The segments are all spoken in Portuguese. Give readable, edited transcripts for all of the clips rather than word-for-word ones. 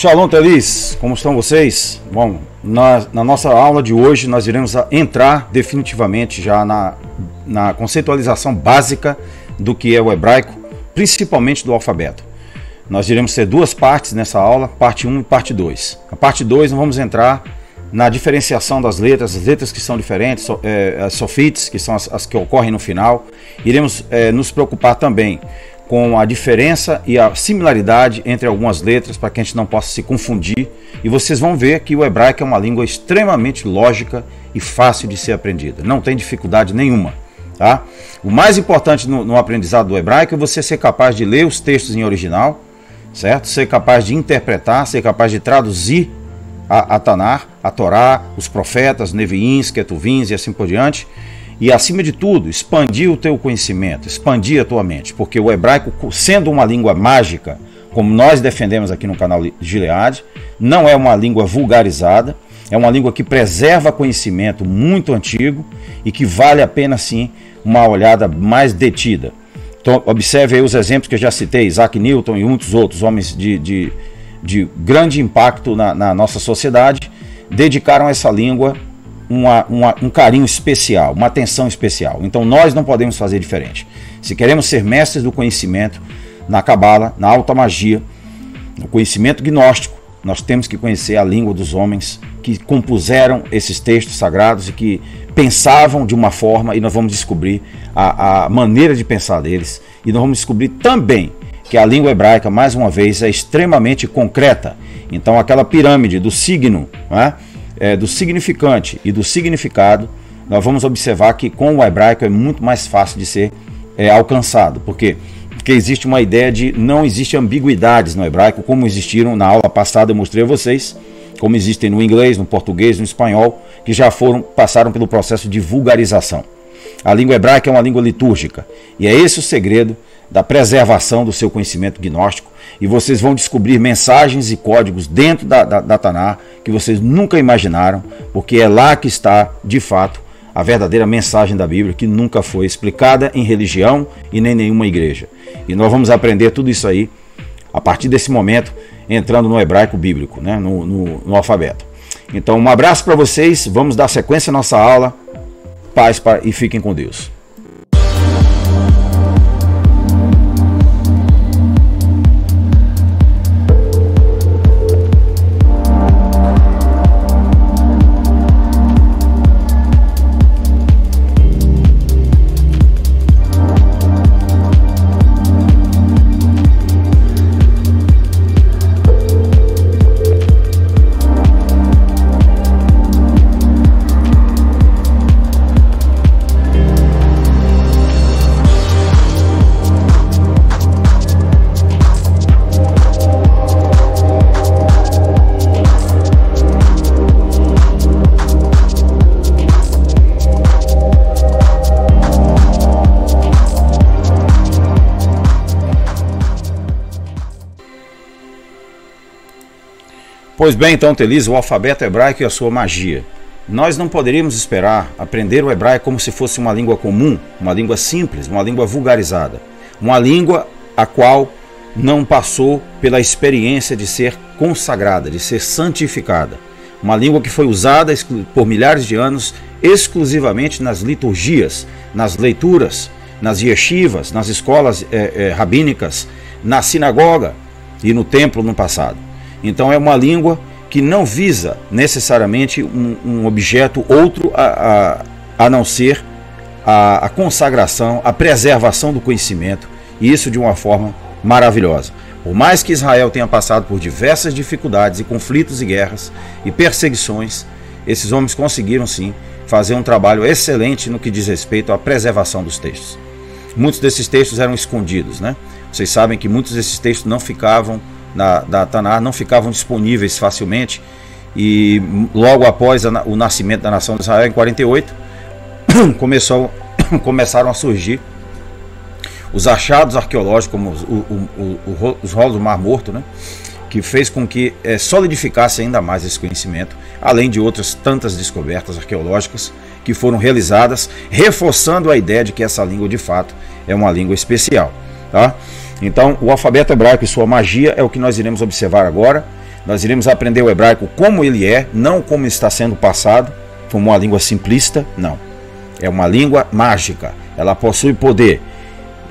Shalom, Telis, como estão vocês? Bom, na nossa aula de hoje nós iremos entrar definitivamente já na conceitualização básica do que é o hebraico, principalmente do alfabeto. Nós iremos ter duas partes nessa aula, parte 1 e parte 2. A parte 2 nós vamos entrar na diferenciação das letras, as letras que são diferentes, as sofites, que são as que ocorrem no final. Iremos nos preocupar também com a diferença e a similaridade entre algumas letras, para que a gente não possa se confundir. E vocês vão ver que o hebraico é uma língua extremamente lógica e fácil de ser aprendida. Não tem dificuldade nenhuma. Tá? O mais importante no aprendizado do hebraico é você ser capaz de ler os textos em original, certo? Ser capaz de interpretar, ser capaz de traduzir a Tanar, a Torá, os profetas, Neviins, Ketuvins e assim por diante. E, acima de tudo, expandir o teu conhecimento, expandir a tua mente, porque o hebraico, sendo uma língua mágica, como nós defendemos aqui no canal Gilead, não é uma língua vulgarizada, é uma língua que preserva conhecimento muito antigo e que vale a pena, sim, uma olhada mais detida. Então, observe aí os exemplos que eu já citei, Isaac Newton e muitos outros homens de grande impacto na nossa sociedade, dedicaram a essa língua um carinho especial, uma atenção especial. Então nós não podemos fazer diferente. Se queremos ser mestres do conhecimento na Cabala, na alta magia, no conhecimento gnóstico, nós temos que conhecer a língua dos homens que compuseram esses textos sagrados e que pensavam de uma forma, e nós vamos descobrir a maneira de pensar deles. E nós vamos descobrir também que a língua hebraica, mais uma vez, é extremamente concreta. Então aquela pirâmide do signo, né? Do significante e do significado, nós vamos observar que com o hebraico é muito mais fácil de ser alcançado. Por quê? Porque existe uma ideia de não existe ambiguidades no hebraico, como existiram na aula passada, eu mostrei a vocês, como existem no inglês, no português, no espanhol, que já passaram pelo processo de vulgarização. A língua hebraica é uma língua litúrgica, e é esse o segredo da preservação do seu conhecimento gnóstico, e vocês vão descobrir mensagens e códigos dentro da Tanar que vocês nunca imaginaram, porque é lá que está, de fato, a verdadeira mensagem da Bíblia, que nunca foi explicada em religião e nem nenhuma igreja. E nós vamos aprender tudo isso aí, a partir desse momento, entrando no hebraico bíblico, né? no alfabeto. Então, um abraço para vocês, vamos dar sequência à nossa aula, paz e fiquem com Deus. Pois bem, então, Telis, o alfabeto hebraico e a sua magia. Nós não poderíamos esperar aprender o hebraico como se fosse uma língua comum, uma língua simples, uma língua vulgarizada. Uma língua a qual não passou pela experiência de ser consagrada, de ser santificada. Uma língua que foi usada por milhares de anos exclusivamente nas liturgias, nas leituras, nas yeshivas, nas escolas rabínicas, na sinagoga e no templo no passado. Então é uma língua que não visa necessariamente um objeto outro a não ser a consagração, a preservação do conhecimento, e isso de uma forma maravilhosa. Por mais que Israel tenha passado por diversas dificuldades e conflitos e guerras e perseguições, esses homens conseguiram sim fazer um trabalho excelente no que diz respeito à preservação dos textos. Muitos desses textos eram escondidos, né? Vocês sabem que muitos desses textos não ficavam da Tanar, não ficavam disponíveis facilmente, e logo após o nascimento da nação de Israel, em 48, começaram a surgir os achados arqueológicos, como os rolos do Mar Morto, né, que fez com que solidificasse ainda mais esse conhecimento, além de outras tantas descobertas arqueológicas que foram realizadas, reforçando a ideia de que essa língua de fato é uma língua especial, tá? Então, o alfabeto hebraico e sua magia é o que nós iremos observar agora. Nós iremos aprender o hebraico como ele é, não como está sendo passado, como uma língua simplista, não. É uma língua mágica, ela possui poder.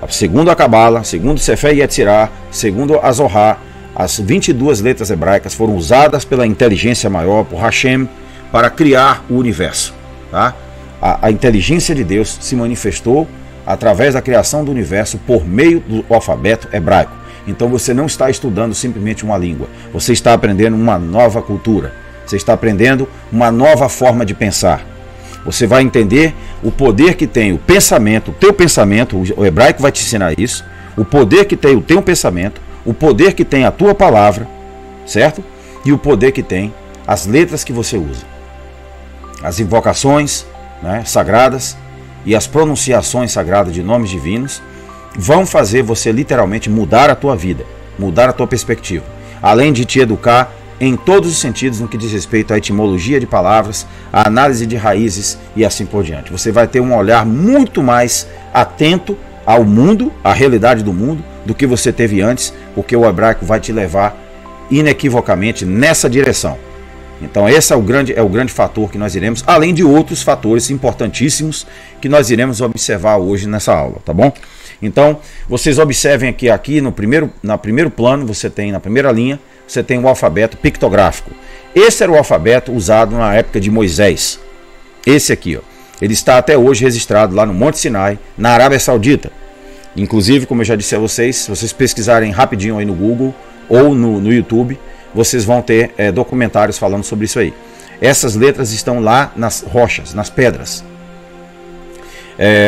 Segundo a Cabala, segundo Sefer Yetzirah, segundo a Zohar, as 22 letras hebraicas foram usadas pela inteligência maior, por Hashem, para criar o universo. Tá? A inteligência de Deus se manifestou através da criação do universo por meio do alfabeto hebraico. Então você não está estudando simplesmente uma língua, você está aprendendo uma nova cultura, você está aprendendo uma nova forma de pensar. Você vai entender o poder que tem o pensamento, o teu pensamento, o hebraico vai te ensinar isso, o poder que tem o teu pensamento, o poder que tem a tua palavra, certo? E o poder que tem as letras que você usa. As invocações, né, sagradas e as pronunciações sagradas de nomes divinos vão fazer você literalmente mudar a tua vida, mudar a tua perspectiva, além de te educar em todos os sentidos no que diz respeito à etimologia de palavras, à análise de raízes e assim por diante. Você vai ter um olhar muito mais atento ao mundo, à realidade do mundo, do que você teve antes, porque o hebraico vai te levar inequivocamente nessa direção. Então esse é o grande fator que nós iremos, além de outros fatores importantíssimos que nós iremos observar hoje nessa aula, tá bom? Então, vocês observem aqui no primeiro plano, você tem na primeira linha, você tem o alfabeto pictográfico. Esse era o alfabeto usado na época de Moisés. Esse aqui, ó, ele está até hoje registrado lá no Monte Sinai, na Arábia Saudita. Inclusive, como eu já disse a vocês, se vocês pesquisarem rapidinho aí no Google ou no YouTube, vocês vão ter documentários falando sobre isso aí. Essas letras estão lá nas rochas, nas pedras.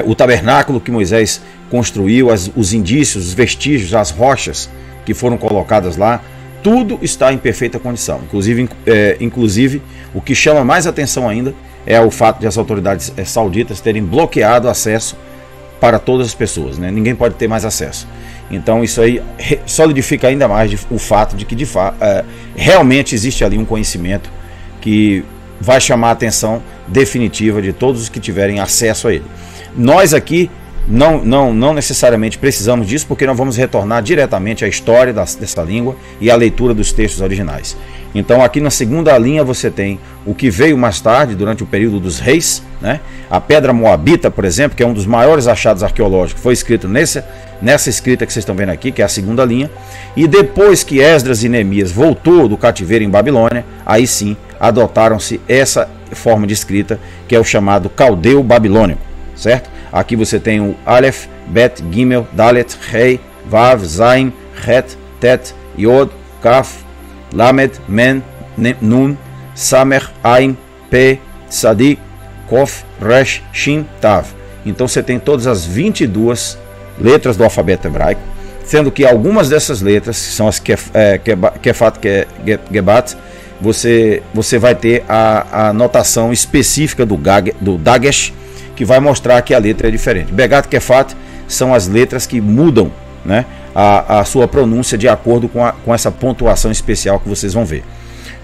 O tabernáculo que Moisés construiu, os indícios, os vestígios, as rochas que foram colocadas lá, tudo está em perfeita condição. Inclusive, o que chama mais atenção ainda é o fato de as autoridades sauditas terem bloqueado o acesso para todas as pessoas, né? Ninguém pode ter mais acesso. Então isso aí solidifica ainda mais o fato de que realmente existe ali um conhecimento que vai chamar a atenção definitiva de todos os que tiverem acesso a ele. Nós aqui não necessariamente precisamos disso, porque nós vamos retornar diretamente à história dessa língua e à leitura dos textos originais. Então aqui na segunda linha você tem o que veio mais tarde, durante o período dos reis, né? A pedra moabita, por exemplo, que é um dos maiores achados arqueológicos, foi escrito nessa escrita que vocês estão vendo aqui, que é a segunda linha. E depois que Esdras e Neemias voltou do cativeiro em Babilônia, aí sim adotaram-se essa forma de escrita, que é o chamado caldeu babilônico, certo? Aqui você tem o Aleph, Bet, Gimel, Dalet, Rei, Vav, Zain, Het, Tet, Yod, Kaf, Lamed, Men, Nun, Samer, Ain, Pe, Tzadik, Kof, Resh, Shin, Tav. Então você tem todas as 22 letras do alfabeto hebraico, sendo que algumas dessas letras, que são as Kefat, Gebat, você vai ter a notação específica do Dagesh, que vai mostrar que a letra é diferente. Begat, Kefat são as letras que mudam, né, a sua pronúncia de acordo com essa pontuação especial que vocês vão ver.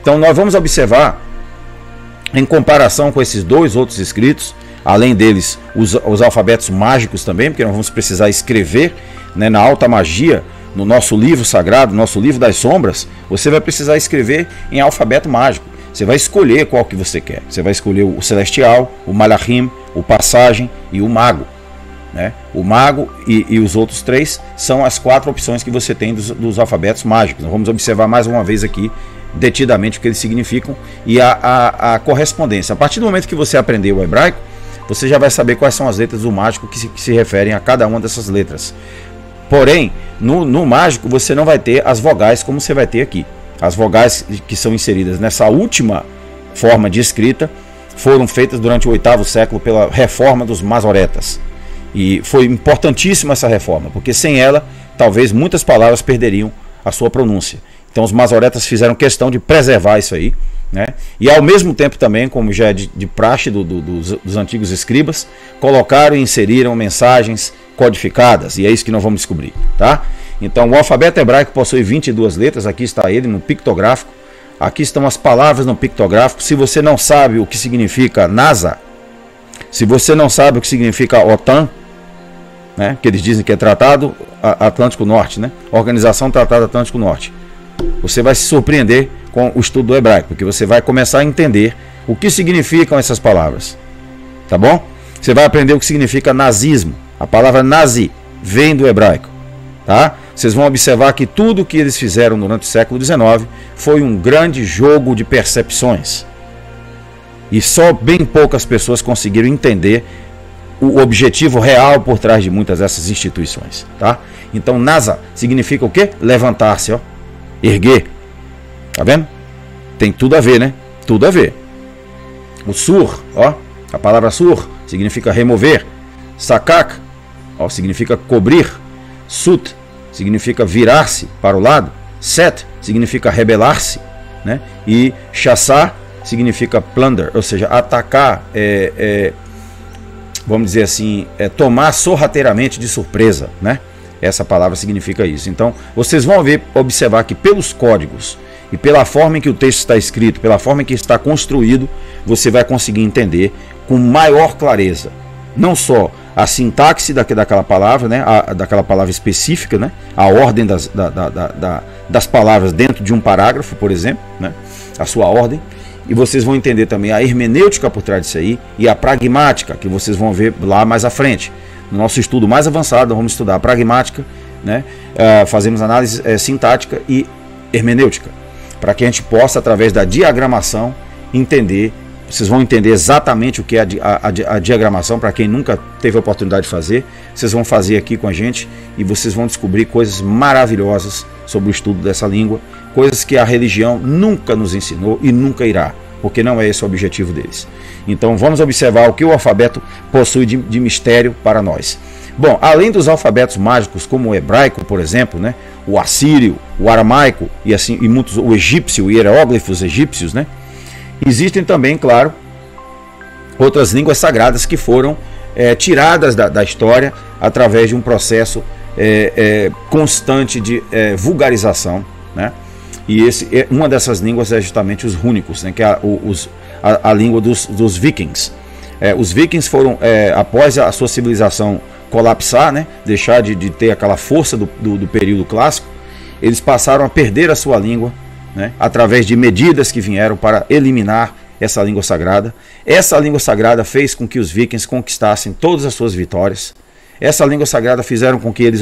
Então nós vamos observar, em comparação com esses dois outros escritos, além deles os alfabetos mágicos também, porque nós vamos precisar escrever, né, na alta magia, no nosso livro sagrado, nosso livro das sombras, você vai precisar escrever em alfabeto mágico. Você vai escolher qual que você quer. Você vai escolher o celestial, o malachim, o passagem e o mago, né? O mago e os outros três são as 4 opções que você tem dos alfabetos mágicos. Nós vamos observar mais uma vez aqui detidamente o que eles significam e a correspondência. A partir do momento que você aprender o hebraico, você já vai saber quais são as letras do mágico que se referem a cada uma dessas letras. Porém, no mágico você não vai ter as vogais como você vai ter aqui. As vogais que são inseridas nessa última forma de escrita foram feitas durante o 8º século pela reforma dos masoretas. E foi importantíssima essa reforma, porque sem ela, talvez muitas palavras perderiam a sua pronúncia. Então os masoretas fizeram questão de preservar isso aí, né? E ao mesmo tempo também, como já é de praxe dos antigos escribas, colocaram e inseriram mensagens codificadas, e é isso que nós vamos descobrir, tá? Então o alfabeto hebraico possui 22 letras, aqui está ele no pictográfico, aqui estão as palavras no pictográfico. Se você não sabe o que significa NASA, se você não sabe o que significa OTAN, né, que eles dizem que é Tratado Atlântico Norte, né, Organização Tratado Atlântico Norte, você vai se surpreender com o estudo do hebraico, porque você vai começar a entender o que significam essas palavras, tá bom? Você vai aprender o que significa nazismo. A palavra nazi vem do hebraico, tá? Vocês vão observar que tudo que eles fizeram durante o século XIX foi um grande jogo de percepções. E só bem poucas pessoas conseguiram entender o objetivo real por trás de muitas dessas instituições, tá? Então, NASA significa o quê? Levantar-se, ó, erguer. Tá vendo? Tem tudo a ver, né? Tudo a ver. O sur, ó, a palavra sur significa remover. Sakak, ó, significa cobrir. Sut significa virar-se para o lado. Set significa rebelar-se, né? E chassar significa plunder, ou seja, atacar, vamos dizer assim, tomar sorrateiramente de surpresa, né? Essa palavra significa isso. Então, vocês vão observar que pelos códigos e pela forma em que o texto está escrito, pela forma em que está construído, você vai conseguir entender com maior clareza, não só a sintaxe daquela palavra, né? Daquela palavra específica, né? A ordem das palavras dentro de um parágrafo, por exemplo, né? A sua ordem. E vocês vão entender também a hermenêutica por trás disso aí e a pragmática, que vocês vão ver lá mais à frente. No nosso estudo mais avançado, vamos estudar a pragmática, né? Fazemos análise sintática e hermenêutica, para que a gente possa, através da diagramação, entender. Vocês vão entender exatamente o que é a diagramação, para quem nunca teve a oportunidade de fazer. Vocês vão fazer aqui com a gente e vocês vão descobrir coisas maravilhosas sobre o estudo dessa língua, coisas que a religião nunca nos ensinou e nunca irá, porque não é esse o objetivo deles. Então vamos observar o que o alfabeto possui de mistério para nós. Bom, além dos alfabetos mágicos como o hebraico, por exemplo, né, o assírio, o aramaico e assim, e muitos, o egípcio, hieróglifos egípcios, né, existem também, claro, outras línguas sagradas que foram tiradas da história através de um processo constante de vulgarização, né? E uma dessas línguas é justamente os rúnicos, né? Que é a língua dos vikings. Os vikings foram, após a sua civilização colapsar, né? Deixar de ter aquela força do período clássico, eles passaram a perder a sua língua, né, através de medidas que vieram para eliminar essa língua sagrada. Essa língua sagrada fez com que os vikings conquistassem todas as suas vitórias. Essa língua sagrada fizeram com que eles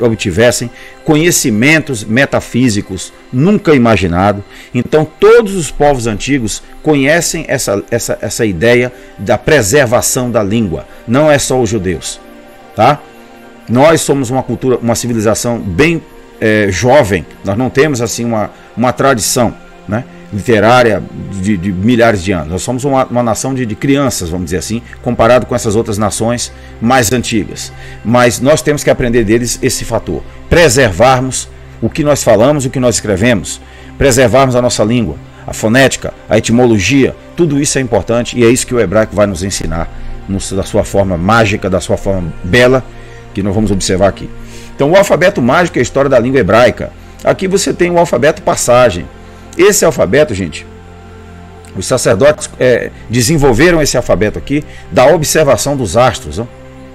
obtivessem conhecimentos metafísicos nunca imaginados. Então todos os povos antigos conhecem essa ideia da preservação da língua. Não é só os judeus, tá? Nós somos uma cultura, uma civilização bem jovem. Nós não temos assim uma tradição, né, literária de milhares de anos. Nós somos uma nação de crianças, vamos dizer assim, comparado com essas outras nações mais antigas. Mas nós temos que aprender deles esse fator: preservarmos o que nós falamos, o que nós escrevemos, preservarmos a nossa língua, a fonética, a etimologia. Tudo isso é importante e é isso que o hebraico vai nos ensinar da sua forma mágica, da sua forma bela, que nós vamos observar aqui. Então, o alfabeto mágico é a história da língua hebraica. Aqui você tem o alfabeto passagem. Esse alfabeto, gente, os sacerdotes desenvolveram esse alfabeto aqui da observação dos astros, ó,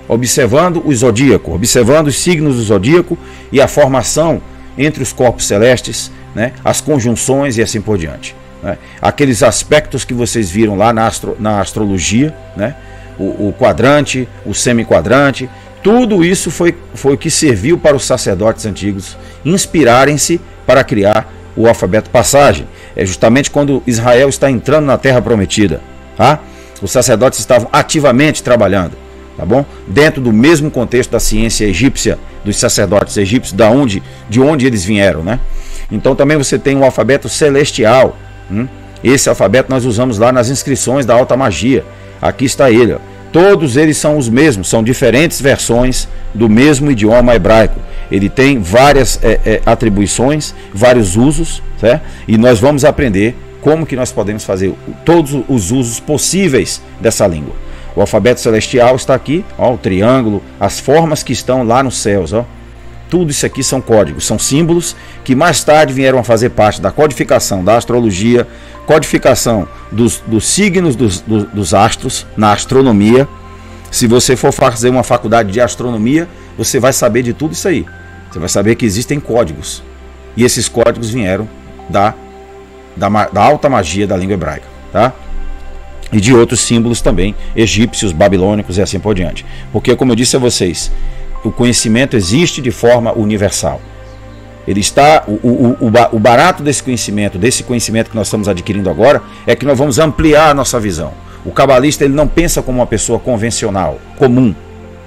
observando o zodíaco, observando os signos do zodíaco e a formação entre os corpos celestes, né, as conjunções e assim por diante, né? Aqueles aspectos que vocês viram lá na astrologia, né, o quadrante, o semiquadrante. Tudo isso foi o que serviu para os sacerdotes antigos inspirarem-se para criar o alfabeto passagem. É justamente quando Israel está entrando na Terra Prometida, tá? Os sacerdotes estavam ativamente trabalhando, tá bom? Dentro do mesmo contexto da ciência egípcia, dos sacerdotes egípcios, de onde eles vieram, né? Então também você tem o alfabeto celestial. Esse alfabeto nós usamos lá nas inscrições da alta magia. Aqui está ele, ó. Todos eles são os mesmos, são diferentes versões do mesmo idioma hebraico. Ele tem várias atribuições, vários usos, certo? E nós vamos aprender como que nós podemos fazer todos os usos possíveis dessa língua. O alfabeto celestial está aqui, ó, o triângulo, as formas que estão lá nos céus, ó. Tudo isso aqui são códigos, são símbolos que mais tarde vieram a fazer parte da codificação da astrologia, codificação dos signos dos astros na astronomia. Se você for fazer uma faculdade de astronomia, você vai saber de tudo isso aí. Você vai saber que existem códigos. E esses códigos vieram da da alta magia da língua hebraica, tá? E de outros símbolos também, egípcios, babilônicos e assim por diante. Porque, como eu disse a vocês, o conhecimento existe de forma universal. Ele está, o barato desse conhecimento que nós estamos adquirindo agora, é que nós vamos ampliar a nossa visão. O cabalista, ele não pensa como uma pessoa convencional, comum,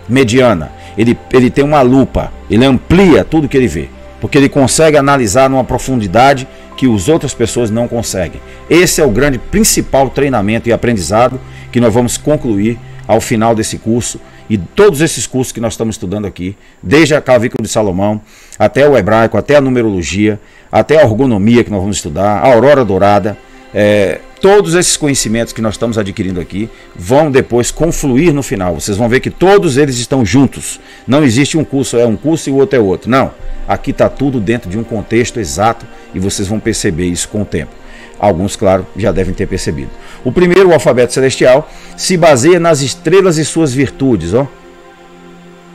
mediana. Ele tem uma lupa, ele amplia tudo que ele vê, porque ele consegue analisar numa profundidade que as outras pessoas não conseguem. Esse é o grande principal treinamento e aprendizado que nós vamos concluir ao final desse curso, e todos esses cursos que nós estamos estudando aqui, desde a clavícula de Salomão, até o hebraico, até a numerologia, até a ergonomia que nós vamos estudar, a aurora dourada, todos esses conhecimentos que nós estamos adquirindo aqui vão depois confluir no final. Vocês vão ver que todos eles estão juntos. Não existe um curso é um curso e o outro é outro. Não. Aqui está tudo dentro de um contexto exato e vocês vão perceber isso com o tempo. Alguns, claro, já devem ter percebido. O primeiro, o alfabeto celestial, se baseia nas estrelas e suas virtudes. Ó.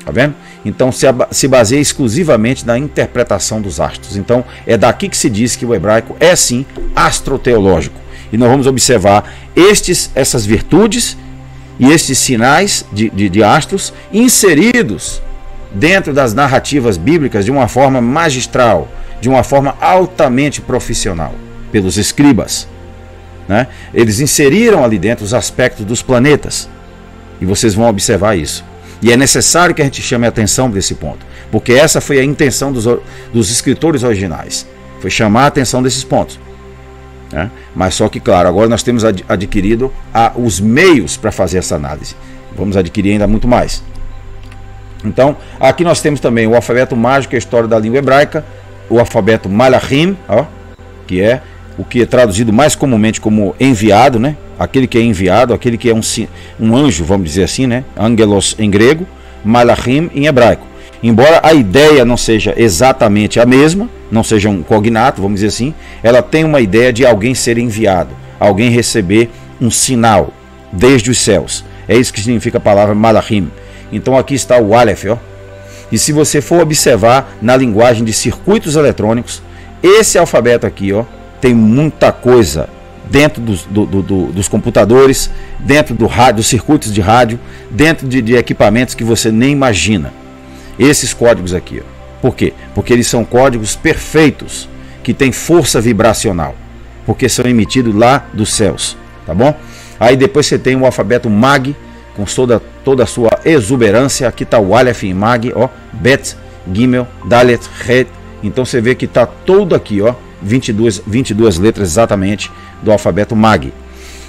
Tá vendo? Então se baseia exclusivamente na interpretação dos astros. Então é daqui que se diz que o hebraico é sim astroteológico. E nós vamos observar essas virtudes e estes sinais de astros inseridos dentro das narrativas bíblicas de uma forma magistral, de uma forma altamente profissional, pelos escribas, né? Eles inseriram ali dentro os aspectos dos planetas, e vocês vão observar isso. E é necessário que a gente chame a atenção desse ponto, porque essa foi a intenção dos escritores originais, foi chamar a atenção desses pontos, né? Mas só que, claro, agora nós temos adquirido os meios para fazer essa análise, vamos adquirir ainda muito mais. Então, aqui nós temos também o alfabeto mágico, a história da língua hebraica, o alfabeto Malachim, ó, que é o que é traduzido mais comumente como enviado, né? Aquele que é enviado, aquele que é um anjo, vamos dizer assim, né? Angelos em grego, Malachim em hebraico. Embora a ideia não seja exatamente a mesma, não seja um cognato, vamos dizer assim, ela tem uma ideia de alguém ser enviado, alguém receber um sinal desde os céus. É isso que significa a palavra Malachim. Então aqui está o Aleph, ó. E se você for observar na linguagem de circuitos eletrônicos, esse alfabeto aqui, ó, tem muita coisa dentro dos computadores, dentro dos circuitos de rádio, dentro de equipamentos que você nem imagina. Esses códigos aqui, ó. Por quê? Porque eles são códigos perfeitos, que têm força vibracional, porque são emitidos lá dos céus, tá bom? Aí depois você tem o alfabeto Mag, com toda a sua exuberância. Aqui está o Aleph em Mag, ó, Bet, Gimel, Dalet, Het. Então você vê que está todo aqui, ó, 22 letras exatamente do alfabeto Mag.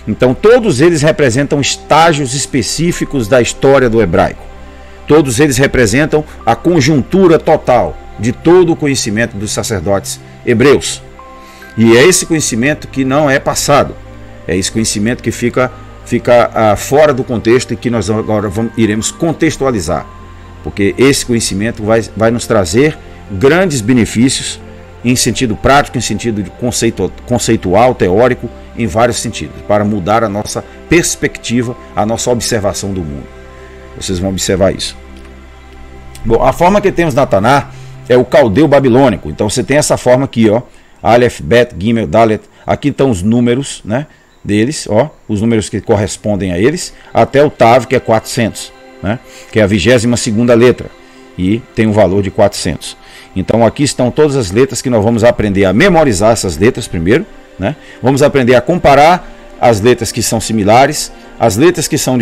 Então todos eles representam estágios específicos da história do hebraico. Todos eles representam a conjuntura total de todo o conhecimento dos sacerdotes hebreus. E é esse conhecimento que não é passado. É esse conhecimento que fica fora do contexto e que nós agora iremos contextualizar. Porque esse conhecimento vai nos trazer grandes benefícios em sentido prático, em sentido conceitual, teórico, em vários sentidos, para mudar a nossa perspectiva, a nossa observação do mundo. Vocês vão observar isso. Bom, a forma que temos na Taná é o caldeu babilônico. Então você tem essa forma aqui, ó, Aleph, Bet, Gimel, Dalet. Aqui estão os números, né, deles, ó, os números que correspondem a eles, até o Tav, que é 400, né, que é a 22ª letra, e tem um valor de 400. Então aqui estão todas as letras que nós vamos aprender a memorizar essas letras primeiro, né? Vamos aprender a comparar as letras que são similares, as letras que são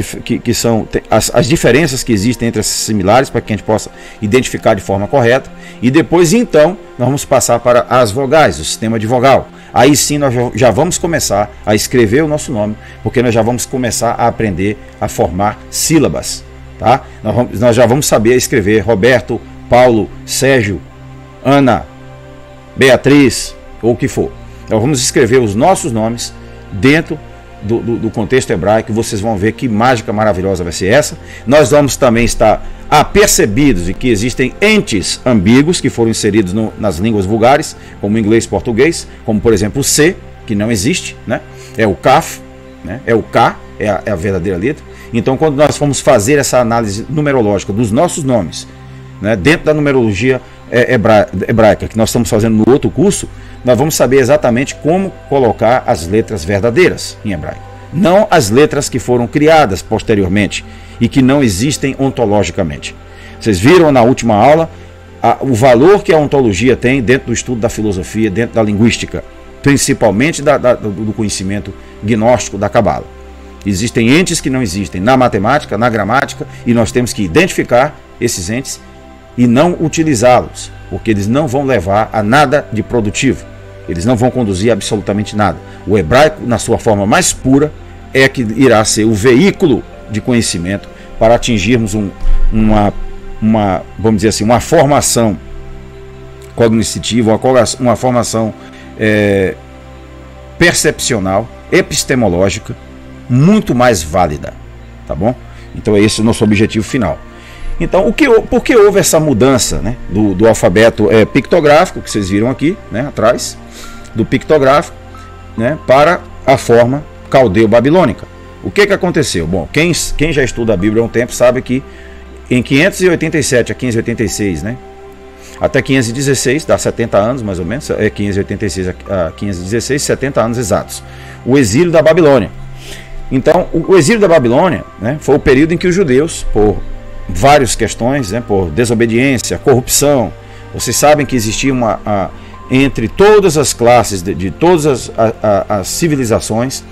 as diferenças que existem entre essas similares, para que a gente possa identificar de forma correta, e depois então nós vamos passar para as vogais, o sistema de vogal. Aí sim nós já vamos começar a escrever o nosso nome, porque nós já vamos começar a aprender a formar sílabas, tá? Nós já vamos saber escrever Roberto, Paulo, Sérgio, Ana, Beatriz, ou o que for. Nós vamos escrever os nossos nomes dentro do contexto hebraico. Vocês vão ver que mágica maravilhosa vai ser essa. Nós vamos também estar apercebidos de que existem entes ambíguos que foram inseridos nas línguas vulgares, como inglês e português, como por exemplo o C, que não existe, né? É o Kaf, né? É o K, é a verdadeira letra. Então quando nós formos fazer essa análise numerológica dos nossos nomes, né, dentro da numerologia hebraica, que nós estamos fazendo no outro curso, nós vamos saber exatamente como colocar as letras verdadeiras em hebraico. Não as letras que foram criadas posteriormente e que não existem ontologicamente. Vocês viram na última aula o valor que a ontologia tem dentro do estudo da filosofia, dentro da linguística, principalmente do conhecimento gnóstico da Cabala. Existem entes que não existem na matemática, na gramática, e nós temos que identificar esses entes e não utilizá-los, porque eles não vão levar a nada de produtivo. Eles não vão conduzir absolutamente nada. O hebraico, na sua forma mais pura, é que irá ser o veículo de conhecimento para atingirmos vamos dizer assim, uma formação cognitiva, uma formação percepcional, epistemológica, muito mais válida, tá bom? Então esse é o nosso objetivo final. Então, por que houve essa mudança, né, do alfabeto pictográfico, que vocês viram aqui, né, atrás, do pictográfico, né, para a forma caldeu-babilônica? O que aconteceu? Bom, quem já estuda a Bíblia há um tempo sabe que em 587 a 586, né, até 516, dá 70 anos mais ou menos, 586 a 516, 70 anos exatos, o exílio da Babilônia. Então, o exílio da Babilônia, né, foi o período em que os judeus, por várias questões, né, por desobediência, corrupção, vocês sabem que existia entre todas as classes, de todas as civilizações,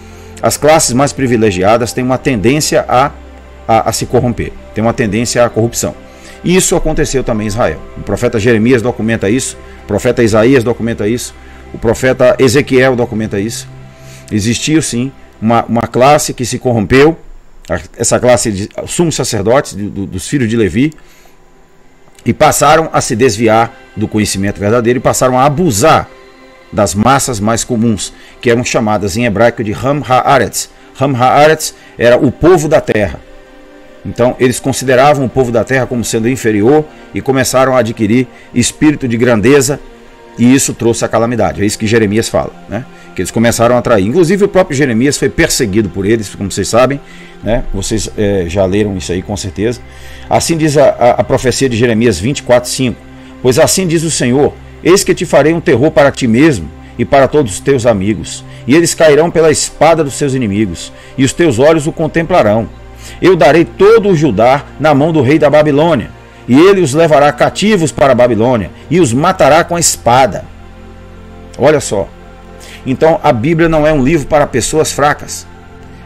as classes mais privilegiadas têm uma tendência a se corromper, tem uma tendência à corrupção. E isso aconteceu também em Israel. O profeta Jeremias documenta isso, o profeta Isaías documenta isso, o profeta Ezequiel documenta isso. Existiu sim uma classe que se corrompeu, essa classe de sumos sacerdotes, dos filhos de Levi, e passaram a se desviar do conhecimento verdadeiro e passaram a abusar das massas mais comuns, que eram chamadas em hebraico de Ham Haaretz. Ham Haaretz era o povo da terra. Então eles consideravam o povo da terra como sendo inferior e começaram a adquirir espírito de grandeza, e isso trouxe a calamidade. É isso que Jeremias fala, né? Que eles começaram a atrair. Inclusive o próprio Jeremias foi perseguido por eles, como vocês sabem, né? Vocês já leram isso aí com certeza. Assim diz a profecia de Jeremias 24:5. Pois assim diz o Senhor: eis que te farei um terror para ti mesmo e para todos os teus amigos, e eles cairão pela espada dos seus inimigos, e os teus olhos o contemplarão. Eu darei todo o Judá na mão do rei da Babilônia, e ele os levará cativos para a Babilônia, e os matará com a espada. Olha só. Então a Bíblia não é um livro para pessoas fracas.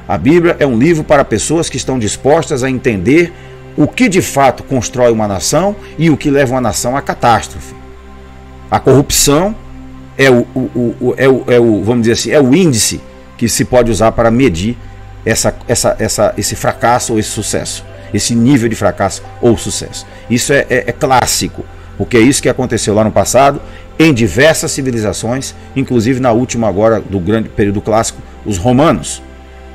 A Bíblia é um livro para pessoas que estão dispostas a entender o que de fato constrói uma nação e o que leva uma nação à catástrofe. A corrupção vamos dizer assim, é o índice que se pode usar para medir esse fracasso ou esse sucesso, esse nível de fracasso ou sucesso. Isso é clássico, porque é isso que aconteceu lá no passado, em diversas civilizações, inclusive na última agora do grande período clássico, os romanos,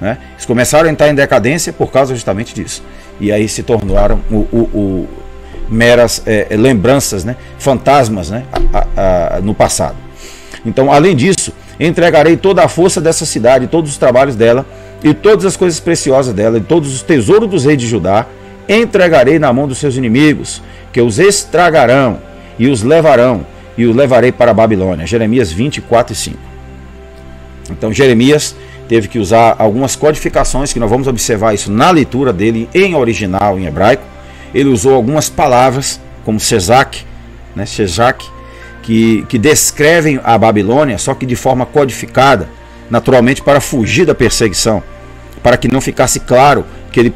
né? Eles começaram a entrar em decadência por causa justamente disso, e aí se tornaram meras lembranças, né? Fantasmas, né? No passado. Então, além disso, entregarei toda a força dessa cidade, todos os trabalhos dela, e todas as coisas preciosas dela, e todos os tesouros dos reis de Judá, entregarei na mão dos seus inimigos, que os estragarão, e os levarão, e os levarei para a Babilônia. Jeremias 24:5. Então Jeremias teve que usar algumas codificações, que nós vamos observar isso na leitura dele em original, em hebraico. Ele usou algumas palavras, como Sheshak, né, Sheshak, que descrevem a Babilônia, só que de forma codificada, naturalmente para fugir da perseguição, para que não ficasse claro que ele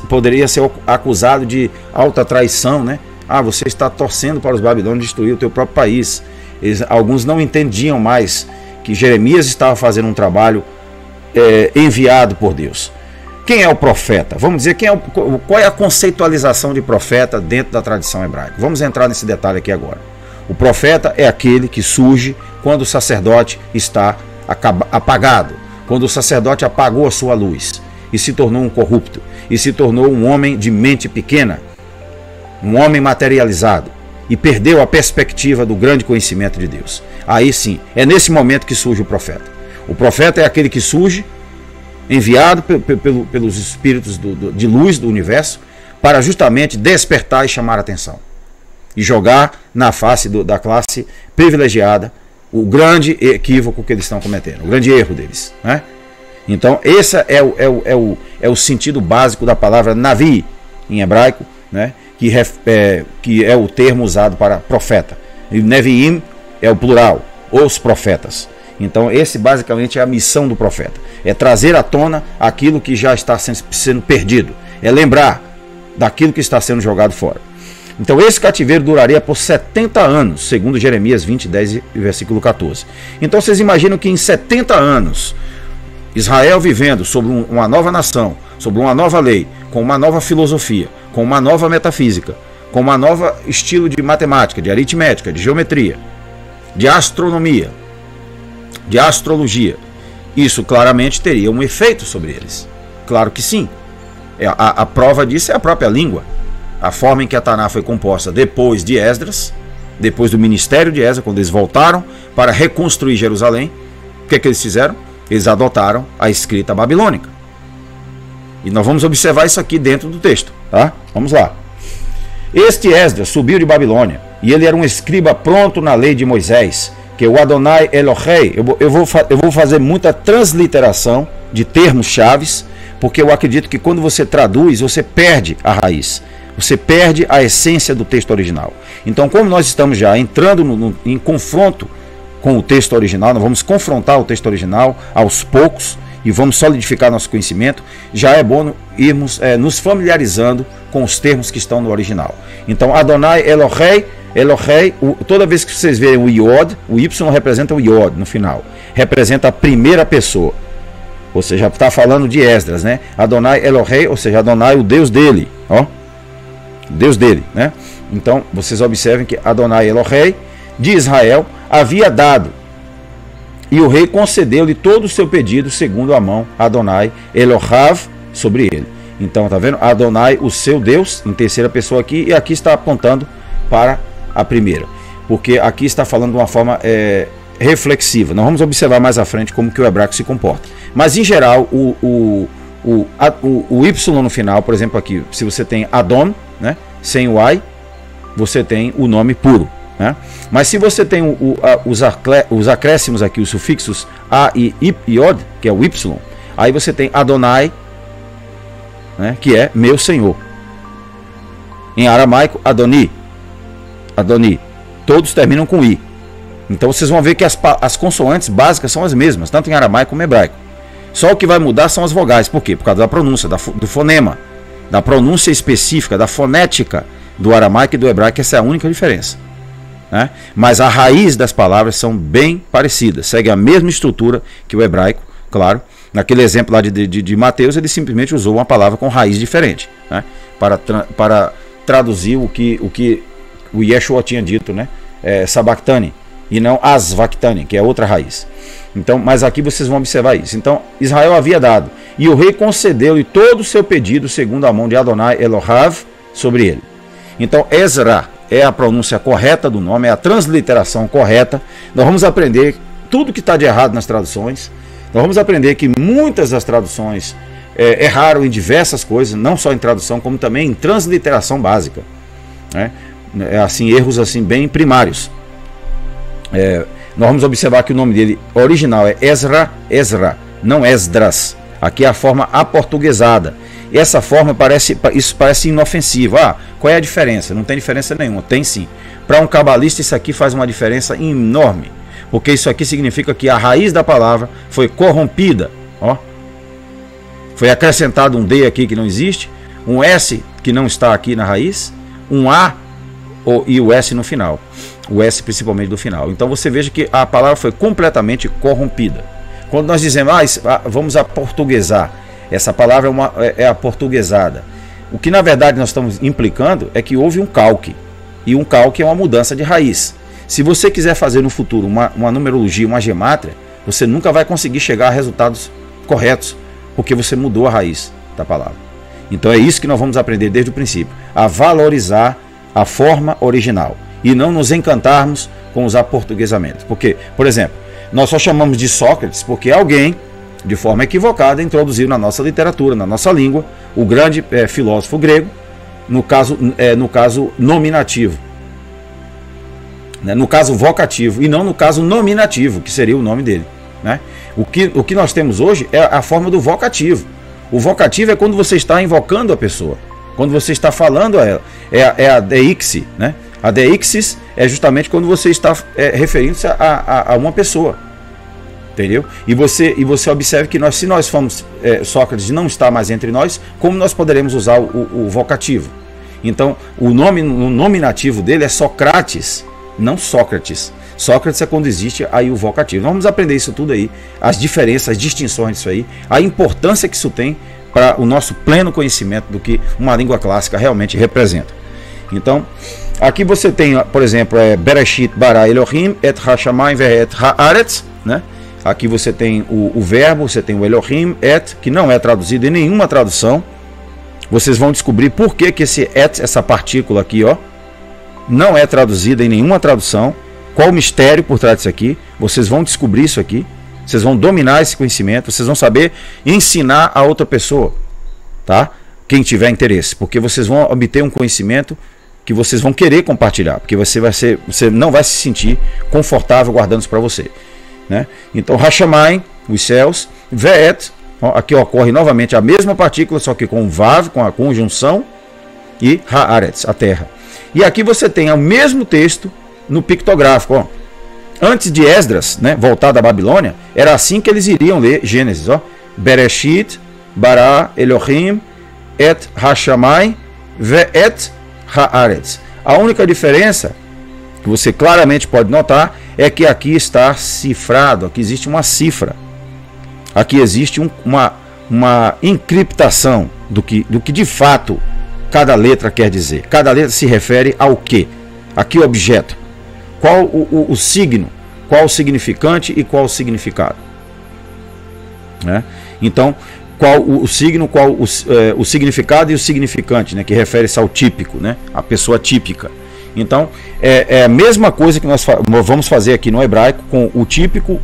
poderia ser acusado de alta traição, né? Ah, você está torcendo para os babilônios destruir o teu próprio país. Alguns não entendiam mais que Jeremias estava fazendo um trabalho enviado por Deus. Quem é o profeta? Vamos dizer, qual é a conceitualização de profeta dentro da tradição hebraica? Vamos entrar nesse detalhe aqui agora. O profeta é aquele que surge quando o sacerdote está apagado, quando o sacerdote apagou a sua luz e se tornou um corrupto, e se tornou um homem de mente pequena, um homem materializado, e perdeu a perspectiva do grande conhecimento de Deus. Aí sim, é nesse momento que surge o profeta. O profeta é aquele que surge, enviado pelos espíritos de luz do universo, para justamente despertar e chamar a atenção, e jogar na face da classe privilegiada o grande equívoco que eles estão cometendo, o grande erro deles, né? Então esse é o sentido básico da palavra Navi em hebraico, né? Que é o termo usado para profeta. E Neviim é o plural, os profetas. Então esse basicamente é a missão do profeta, é trazer à tona aquilo que já está sendo perdido, é lembrar daquilo que está sendo jogado fora. Então esse cativeiro duraria por 70 anos, segundo Jeremias 20, 10 e versículo 14. Então vocês imaginam que em 70 anos, Israel vivendo sobre uma nova nação, sobre uma nova lei, com uma nova filosofia, com uma nova metafísica, com uma nova estilo de matemática, de aritmética, de geometria, de astronomia, de astrologia, isso claramente teria um efeito sobre eles. Claro que sim. A prova disso é a própria língua. A forma em que a Taná foi composta depois de Esdras, depois do ministério de Esdras, quando eles voltaram para reconstruir Jerusalém, o que eles fizeram? Eles adotaram a escrita babilônica. E nós vamos observar isso aqui dentro do texto, tá? Vamos lá. Este Esdras subiu de Babilônia, e ele era um escriba pronto na lei de Moisés, que o Adonai Elohei, eu vou fazer muita transliteração de termos chaves, porque eu acredito que quando você traduz, você perde a raiz. Você perde a essência do texto original. Então, como nós estamos já entrando em confronto com o texto original, nós vamos confrontar o texto original aos poucos e vamos solidificar nosso conhecimento, já é bom irmos nos familiarizando com os termos que estão no original. Então, Adonai Elohei, toda vez que vocês verem o Iod, o Y representa o Iod no final, representa a primeira pessoa. Ou seja, está falando de Esdras, né? Adonai Elohei, ou seja, Adonai, o Deus dele, ó. Deus dele, né? Então, vocês observem que Adonai Elohei de Israel havia dado, e o rei concedeu-lhe todo o seu pedido segundo a mão Adonai Elohav sobre ele. Então, tá vendo? Adonai, o seu Deus, em terceira pessoa aqui, e aqui está apontando para a primeira, porque aqui está falando de uma forma reflexiva. Nós vamos observar mais à frente como que o hebraico se comporta. Mas, em geral, o Y no final, por exemplo, aqui, se você tem Adon, né, sem o I, você tem o nome puro, né? Mas se você tem os acréscimos aqui, os sufixos A e Iod, que é o Y, aí você tem Adonai, né, que é meu Senhor. Em aramaico, Adoni. Adoni. Todos terminam com I. Então vocês vão ver que as consoantes básicas são as mesmas, tanto em aramaico como em hebraico. Só o que vai mudar são as vogais. Por quê? Por causa da pronúncia, do fonema, da pronúncia específica, da fonética do aramaico e do hebraico. Essa é a única diferença, né? Mas a raiz das palavras são bem parecidas, segue a mesma estrutura que o hebraico, claro. Naquele exemplo lá de Mateus, ele simplesmente usou uma palavra com raiz diferente, né? Para traduzir o que o Yeshua tinha dito, né? Sabactani, e não Asvactani, que é outra raiz. Então, mas aqui vocês vão observar isso. Então, Israel havia dado, e o rei concedeu-lhe todo o seu pedido segundo a mão de Adonai Elohav sobre ele. Então, Ezra é a pronúncia correta do nome, é a transliteração correta. Nós vamos aprender tudo que está de errado nas traduções. Nós vamos aprender que muitas das traduções erraram em diversas coisas, não só em tradução, como também em transliteração básica, né? Assim, erros assim bem primários. Nós vamos observar que o nome dele original é Ezra, não Esdras. Aqui é a forma aportuguesada. E essa forma isso parece inofensivo. Qual é a diferença? Não tem diferença nenhuma. Tem sim. Para um cabalista isso aqui faz uma diferença enorme, porque isso aqui significa que a raiz da palavra foi corrompida. Ó. Foi acrescentado um D aqui que não existe, um S que não está aqui na raiz, um A e o S no final. O S principalmente do final. Então você veja que a palavra foi completamente corrompida. Quando nós dizemos, vamos aportuguesar, essa palavra é aportuguesada. O que na verdade nós estamos implicando é que houve um calque. E um calque é uma mudança de raiz. Se você quiser fazer no futuro uma numerologia, uma gemátria, você nunca vai conseguir chegar a resultados corretos, porque você mudou a raiz da palavra. Então é isso que nós vamos aprender desde o princípio, a valorizar a forma original e não nos encantarmos com os aportuguesamentos. Porque, por exemplo, nós só chamamos de Sócrates porque alguém, de forma equivocada, introduziu na nossa literatura, na nossa língua, o grande filósofo grego, no caso nominativo. né? No caso vocativo, e não no caso nominativo, que seria o nome dele, né? O que nós temos hoje é a forma do vocativo. O vocativo é quando você está invocando a pessoa, quando você está falando a ela. É a deixi, né? A deixis é justamente quando você está referindo-se a uma pessoa. Entendeu? E você observe que se nós formos, Sócrates não está mais entre nós, como nós poderemos usar o vocativo? Então, o nominativo dele é Socrates, não Sócrates. Sócrates é quando existe aí o vocativo. Vamos aprender isso tudo aí, as diferenças, as distinções disso aí, a importância que isso tem para o nosso pleno conhecimento do que uma língua clássica realmente representa. Então, aqui você tem, por exemplo, Bereshit bara Elohim et hashamayim ve'et haaretz, né? Aqui você tem o verbo, você tem o Elohim, et, que não é traduzido em nenhuma tradução. Vocês vão descobrir por que esse et, essa partícula aqui, ó, não é traduzida em nenhuma tradução. Qual o mistério por trás disso aqui? Vocês vão descobrir isso aqui. Vocês vão dominar esse conhecimento. Vocês vão saber ensinar a outra pessoa, tá? Quem tiver interesse. Porque vocês vão obter um conhecimento que vocês vão querer compartilhar. Porque você não vai se sentir confortável guardando isso para você, né? Então, Hashamayim, os céus, Ve'et, aqui ocorre novamente a mesma partícula, só que com Vav, com a conjunção, e Haaretz, a terra. E aqui você tem o mesmo texto no pictográfico, ó. Antes de Esdras, né, voltar da Babilônia, era assim que eles iriam ler Gênesis, ó. Bereshit, bara Elohim, et Hashamayim, ve'et Haaretz. A única diferença que você claramente pode notar é que aqui está cifrado, aqui existe uma cifra. Aqui existe uma encriptação do que de fato cada letra quer dizer. Cada letra se refere ao quê? A que objeto? Qual o signo? Qual o significante e qual o significado? Né? Então, qual o signo, qual o significado e o significante, né? Que refere-se ao típico, né? A pessoa típica. Então, é a mesma coisa que nós vamos fazer aqui no hebraico com o típico,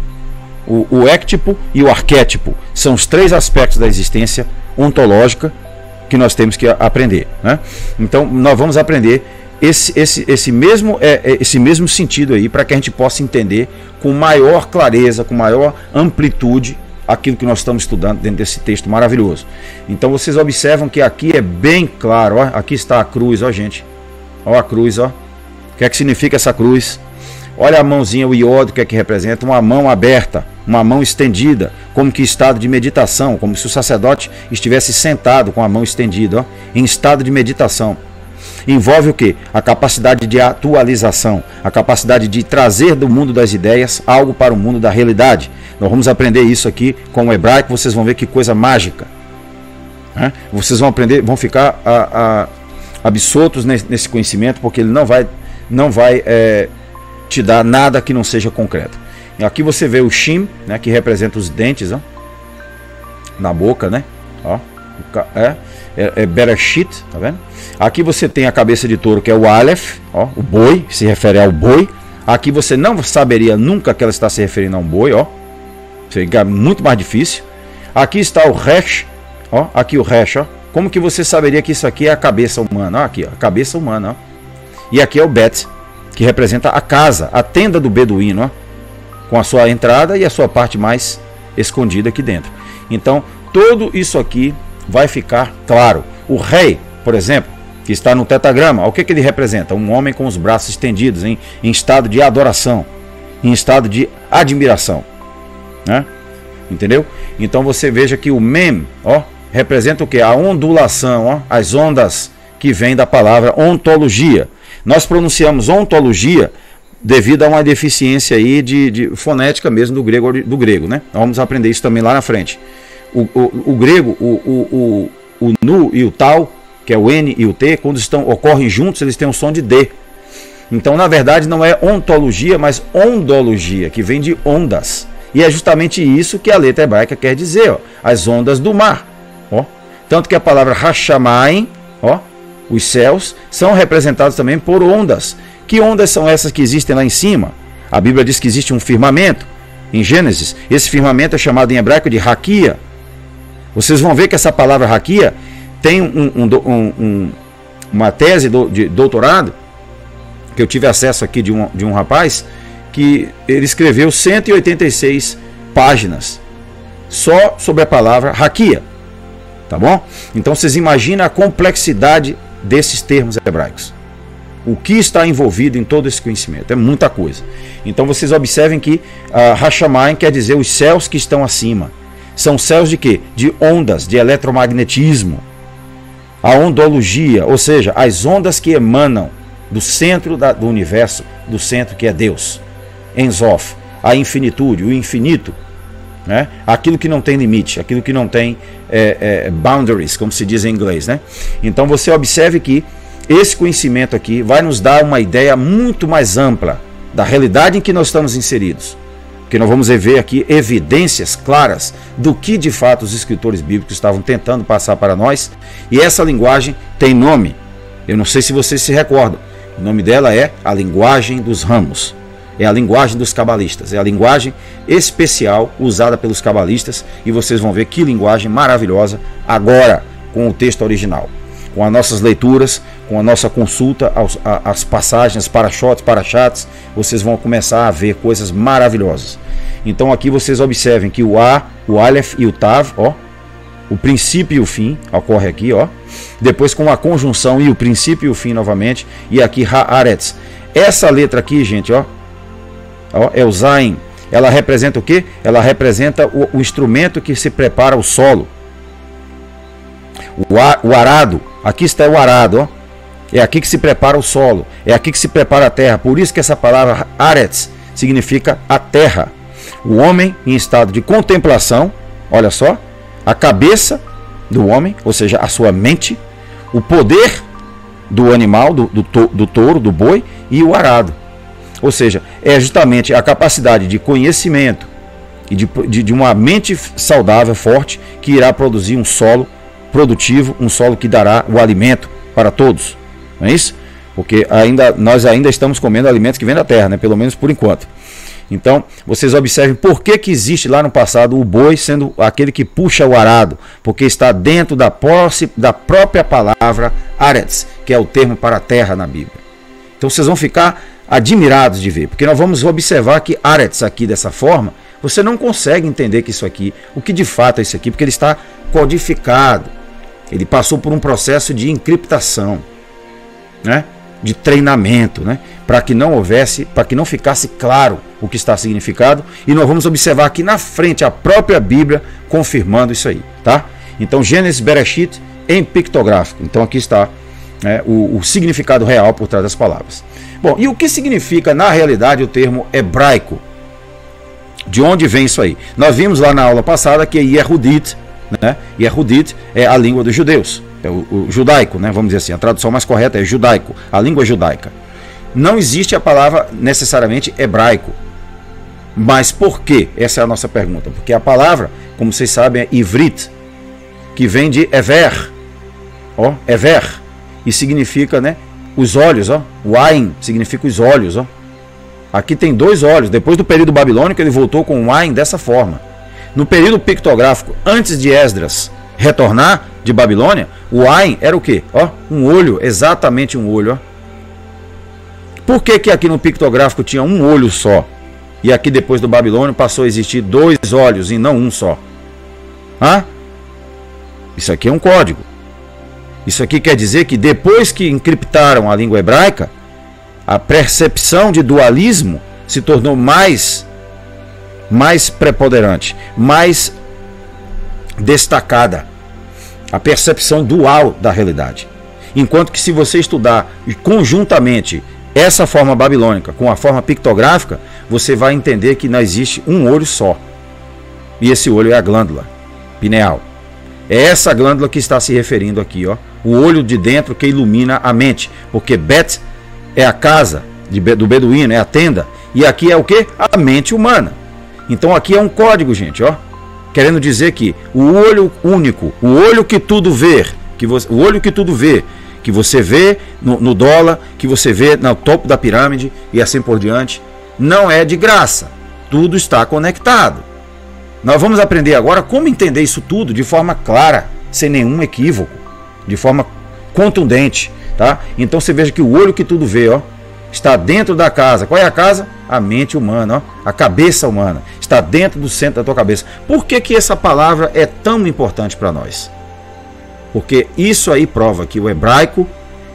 o éctipo e o arquétipo. São os três aspectos da existência ontológica que nós temos que aprender, né? Então, nós vamos aprender esse mesmo sentido aí, para que a gente possa entender com maior clareza, com maior amplitude aquilo que nós estamos estudando dentro desse texto maravilhoso. Então vocês observam que aqui é bem claro, ó, aqui está a cruz, ó gente, ó a cruz, ó. O que é que significa essa cruz? Olha a mãozinha, o iod, o que é que representa? Uma mão aberta, uma mão estendida, como que estado de meditação, como se o sacerdote estivesse sentado com a mão estendida, ó, em estado de meditação. Envolve o quê? A capacidade de atualização, a capacidade de trazer do mundo das ideias algo para o mundo da realidade. Nós vamos aprender isso aqui com o hebraico, vocês vão ver que coisa mágica, né? Vocês vão aprender, vão ficar absortos nesse conhecimento, porque ele não vai te dar nada que não seja concreto. E aqui você vê o Shim, né, que representa os dentes, ó, na boca, né? Ó, Bereshit, tá vendo? Aqui você tem a cabeça de touro, que é o Aleph, ó, o boi, se refere ao boi. Aqui você não saberia nunca que ela está se referindo a um boi, ó. Fica muito mais difícil. Aqui está o Resh, ó, aqui o Resh, ó. Como que você saberia que isso aqui é a cabeça humana? Ó, aqui, ó, a cabeça humana, ó. E aqui é o Bet, que representa a casa, a tenda do beduíno, ó, com a sua entrada e a sua parte mais escondida aqui dentro. Então, tudo isso aqui vai ficar claro. O rei, por exemplo, que está no tetragrama, o que ele representa? Um homem com os braços estendidos, em estado de adoração, em estado de admiração, né? Entendeu? Então você veja que o mem, ó, representa o que? A ondulação, ó, as ondas que vêm da palavra ontologia. Nós pronunciamos ontologia devido a uma deficiência aí de fonética mesmo do grego, né? Nós vamos aprender isso também lá na frente. O grego, o nu e o tal, que é o N e o T, quando ocorrem juntos, eles têm um som de D. Então, na verdade, não é ontologia, mas ondologia, que vem de ondas. E é justamente isso que a letra hebraica quer dizer, ó, as ondas do mar. Ó. Tanto que a palavra Hashamayim, ó, os céus, são representados também por ondas. Que ondas são essas que existem lá em cima? A Bíblia diz que existe um firmamento, em Gênesis. Esse firmamento é chamado em hebraico de Raquia. Vocês vão ver que essa palavra Raquia tem uma tese de doutorado que eu tive acesso aqui de um rapaz, que ele escreveu 186 páginas só sobre a palavra raquia, tá bom? Então vocês imaginam a complexidade desses termos hebraicos. O que está envolvido em todo esse conhecimento? É muita coisa. Então vocês observem que Hashamayim quer dizer os céus que estão acima. São céus de quê? De ondas, de eletromagnetismo. A ondologia, ou seja, as ondas que emanam do centro do universo, do centro que é Deus. Ensof, a infinitude, o infinito, né? Aquilo que não tem limite, aquilo que não tem boundaries, como se diz em inglês, né? Então você observe que esse conhecimento aqui vai nos dar uma ideia muito mais ampla da realidade em que nós estamos inseridos. Porque nós vamos ver aqui evidências claras do que de fato os escritores bíblicos estavam tentando passar para nós. E essa linguagem tem nome. Eu não sei se vocês se recordam. O nome dela é a linguagem dos ramos. É a linguagem dos cabalistas. É a linguagem especial usada pelos cabalistas. E vocês vão ver que linguagem maravilhosa agora com o texto original. Com as nossas leituras, com a nossa consulta às passagens, parachats, vocês vão começar a ver coisas maravilhosas. Então aqui vocês observem que o A, o Aleph e o Tav, ó, o princípio e o fim, ocorre aqui, ó. Depois com a conjunção e o princípio e o fim novamente, e aqui Haaretz. Essa letra aqui, gente, ó, é o Zain. Ela representa o quê? Ela representa o instrumento que se prepara o solo. O arado, aqui está o arado, ó. É aqui que se prepara o solo, é aqui que se prepara a terra. Por isso que essa palavra Aretz significa a terra. O homem em estado de contemplação, olha só, a cabeça do homem, ou seja, a sua mente, o poder do animal, do touro, do boi, e o arado. Ou seja, é justamente a capacidade de conhecimento e de uma mente saudável, forte, que irá produzir um solo produtivo, um solo que dará o alimento para todos. Não é isso? Porque nós ainda estamos comendo alimentos que vêm da terra, né? Pelo menos por enquanto. Então, vocês observem por que existe lá no passado o boi sendo aquele que puxa o arado. Porque está dentro da própria palavra Aretz, que é o termo para a terra na Bíblia. Então vocês vão ficar admirados de ver. Porque nós vamos observar que Aretz aqui dessa forma, você não consegue entender que isso aqui, o que de fato é isso aqui, porque ele está codificado. Ele passou por um processo de encriptação, né? De treinamento, né? Para que não ficasse claro o que está significado. E nós vamos observar aqui na frente a própria Bíblia confirmando isso aí, tá? Então Gênesis Bereshit em pictográfico. Então aqui está, né, o significado real por trás das palavras. Bom, e o que significa na realidade o termo hebraico? De onde vem isso aí? Nós vimos lá na aula passada que Yehudit, né? Yehudit é a língua dos judeus, é o judaico, né? Vamos dizer assim, a tradução mais correta é judaico, a língua judaica. Não existe a palavra necessariamente hebraico. Mas por quê? Essa é a nossa pergunta. Porque a palavra, como vocês sabem, é ivrit, que vem de ever, ó, ever, e significa, né, os olhos, ó. O ain significa os olhos, ó. Aqui tem dois olhos. Depois do período babilônico ele voltou com o ain dessa forma. No período pictográfico, antes de Esdras retornar de Babilônia, o Ain era o quê? Ó, um olho, exatamente um olho. Ó. Por que aqui no pictográfico tinha um olho só? E aqui depois do Babilônio passou a existir dois olhos e não um só? Hã? Isso aqui é um código. Isso aqui quer dizer que depois que encriptaram a língua hebraica, a percepção de dualismo se tornou mais preponderante, mais destacada, a percepção dual da realidade. Enquanto que se você estudar conjuntamente essa forma babilônica com a forma pictográfica, você vai entender que não existe um olho só. E esse olho é a glândula pineal. É essa glândula que está se referindo aqui, ó, o olho de dentro que ilumina a mente, porque Bet é a casa do beduíno, é a tenda, e aqui é o que? A mente humana. Então aqui é um código, gente, ó, querendo dizer que o olho único, o olho que tudo vê, o olho que tudo vê, que você vê no dólar, que você vê no topo da pirâmide e assim por diante, não é de graça. Tudo está conectado. Nós vamos aprender agora como entender isso tudo de forma clara, sem nenhum equívoco, de forma contundente, tá? Então você veja que o olho que tudo vê, ó, está dentro da casa. Qual é a casa? A mente humana, ó, a cabeça humana. Está dentro do centro da tua cabeça. Por que que essa palavra é tão importante para nós? Porque isso aí prova que o hebraico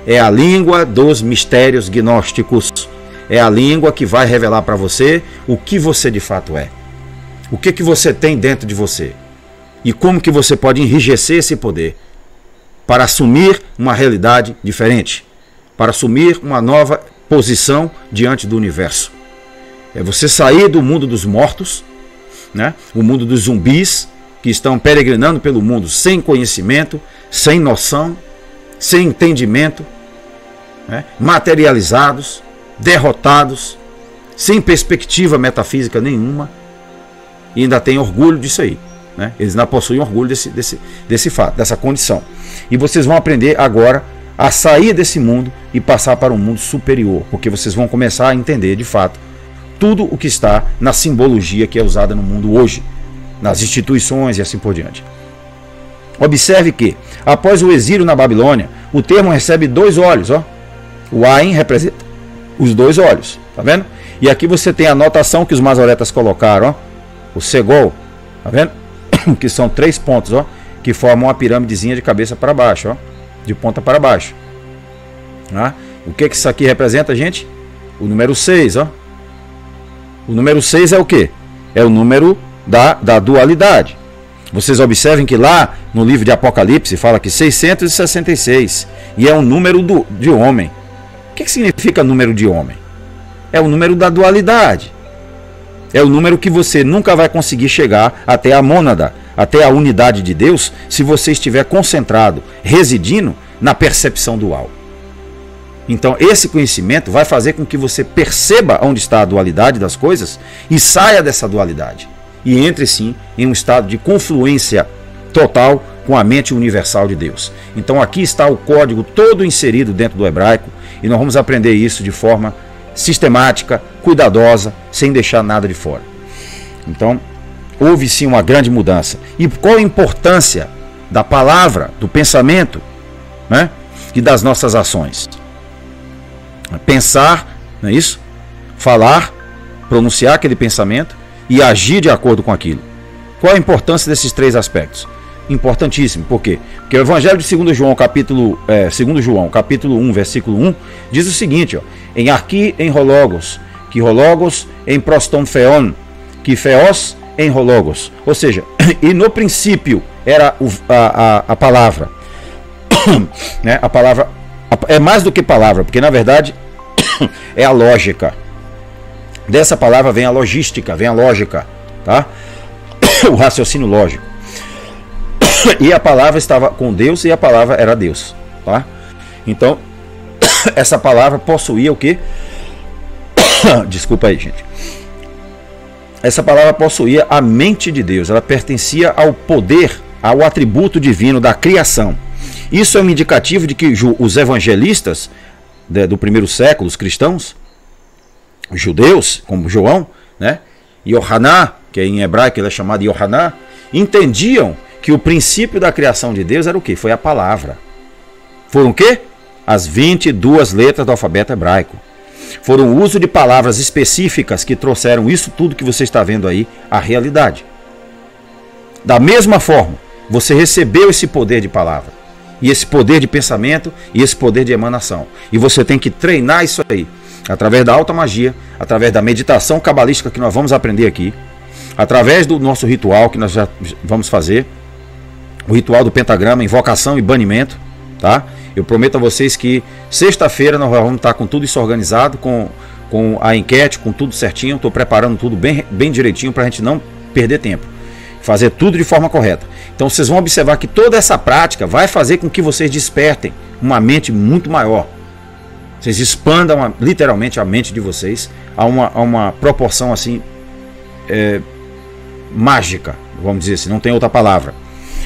é a língua dos mistérios gnósticos. É a língua que vai revelar para você o que você de fato é. O que você tem dentro de você. E como que você pode enrijecer esse poder para assumir uma realidade diferente. Para assumir uma nova posição diante do universo. É você sair do mundo dos mortos, né? O mundo dos zumbis que estão peregrinando pelo mundo sem conhecimento, sem noção, sem entendimento, né? Materializados, derrotados, sem perspectiva metafísica nenhuma, e ainda tem orgulho disso aí, né? Eles ainda possuem orgulho desse fato, dessa condição. E vocês vão aprender agora a sair desse mundo e passar para um mundo superior, porque vocês vão começar a entender de fato tudo o que está na simbologia que é usada no mundo hoje, nas instituições e assim por diante. Observe que, após o exílio na Babilônia, o termo recebe dois olhos, ó. O Ain representa os dois olhos, tá vendo? E aqui você tem a anotação que os masoretas colocaram, ó. O Segol, tá vendo? Que são 3 pontos, ó, que formam uma pirâmidezinha de cabeça para baixo, ó, de ponta para baixo. Tá? O que isso aqui representa, gente? O número 6, ó. O número 6 é o quê? É o número da dualidade. Vocês observem que lá no livro de Apocalipse fala que 666 e é um número de homem. O que significa número de homem? É o número da dualidade. É o número que você nunca vai conseguir chegar até a mônada, até a unidade de Deus, se você estiver concentrado, residindo na percepção dual. Então esse conhecimento vai fazer com que você perceba onde está a dualidade das coisas e saia dessa dualidade. E entre sim em um estado de confluência total com a mente universal de Deus. Então aqui está o código todo inserido dentro do hebraico e nós vamos aprender isso de forma sistemática, cuidadosa, sem deixar nada de fora. Então houve sim uma grande mudança. E qual a importância da palavra, do pensamento, né, e das nossas ações? Pensar, não é isso? Falar, pronunciar aquele pensamento e agir de acordo com aquilo. Qual a importância desses 3 aspectos? Importantíssimo. Por quê? Porque o Evangelho de 2 João, capítulo 1, versículo 1, diz o seguinte, ó, em arqui em hologos, que hologos em proston theon, que theos em hologos. Ou seja, e no princípio era a palavra. Né? A palavra é mais do que palavra, porque na verdade é a lógica. Dessa palavra vem a logística, vem a lógica, tá? O raciocínio lógico. E a palavra estava com Deus e a palavra era Deus, tá? Então, essa palavra possuía o quê? Desculpa aí, gente. Essa palavra possuía a mente de Deus, ela pertencia ao poder, ao atributo divino da criação. Isso é um indicativo de que os evangelistas do primeiro século, os cristãos, os judeus, como João, né? Yohaná, que em hebraico ele é chamado Yohaná, entendiam que o princípio da criação de Deus era o quê? Foi a palavra. Foram o quê? As 22 letras do alfabeto hebraico. Foram o uso de palavras específicas que trouxeram isso tudo que você está vendo aí, à realidade. Da mesma forma, você recebeu esse poder de palavra, e esse poder de pensamento, e esse poder de emanação. E você tem que treinar isso aí, através da alta magia, através da meditação cabalística que nós vamos aprender aqui, através do nosso ritual que nós já vamos fazer, o ritual do pentagrama, invocação e banimento, tá? Eu prometo a vocês que sexta-feira nós vamos estar com tudo isso organizado, com a enquete, com tudo certinho. Estou preparando tudo bem direitinho para a gente não perder tempo, fazer tudo de forma correta. Então vocês vão observar que toda essa prática vai fazer com que vocês despertem uma mente muito maior. Vocês expandam literalmente a mente de vocês a uma proporção assim mágica, vamos dizer assim, não tem outra palavra.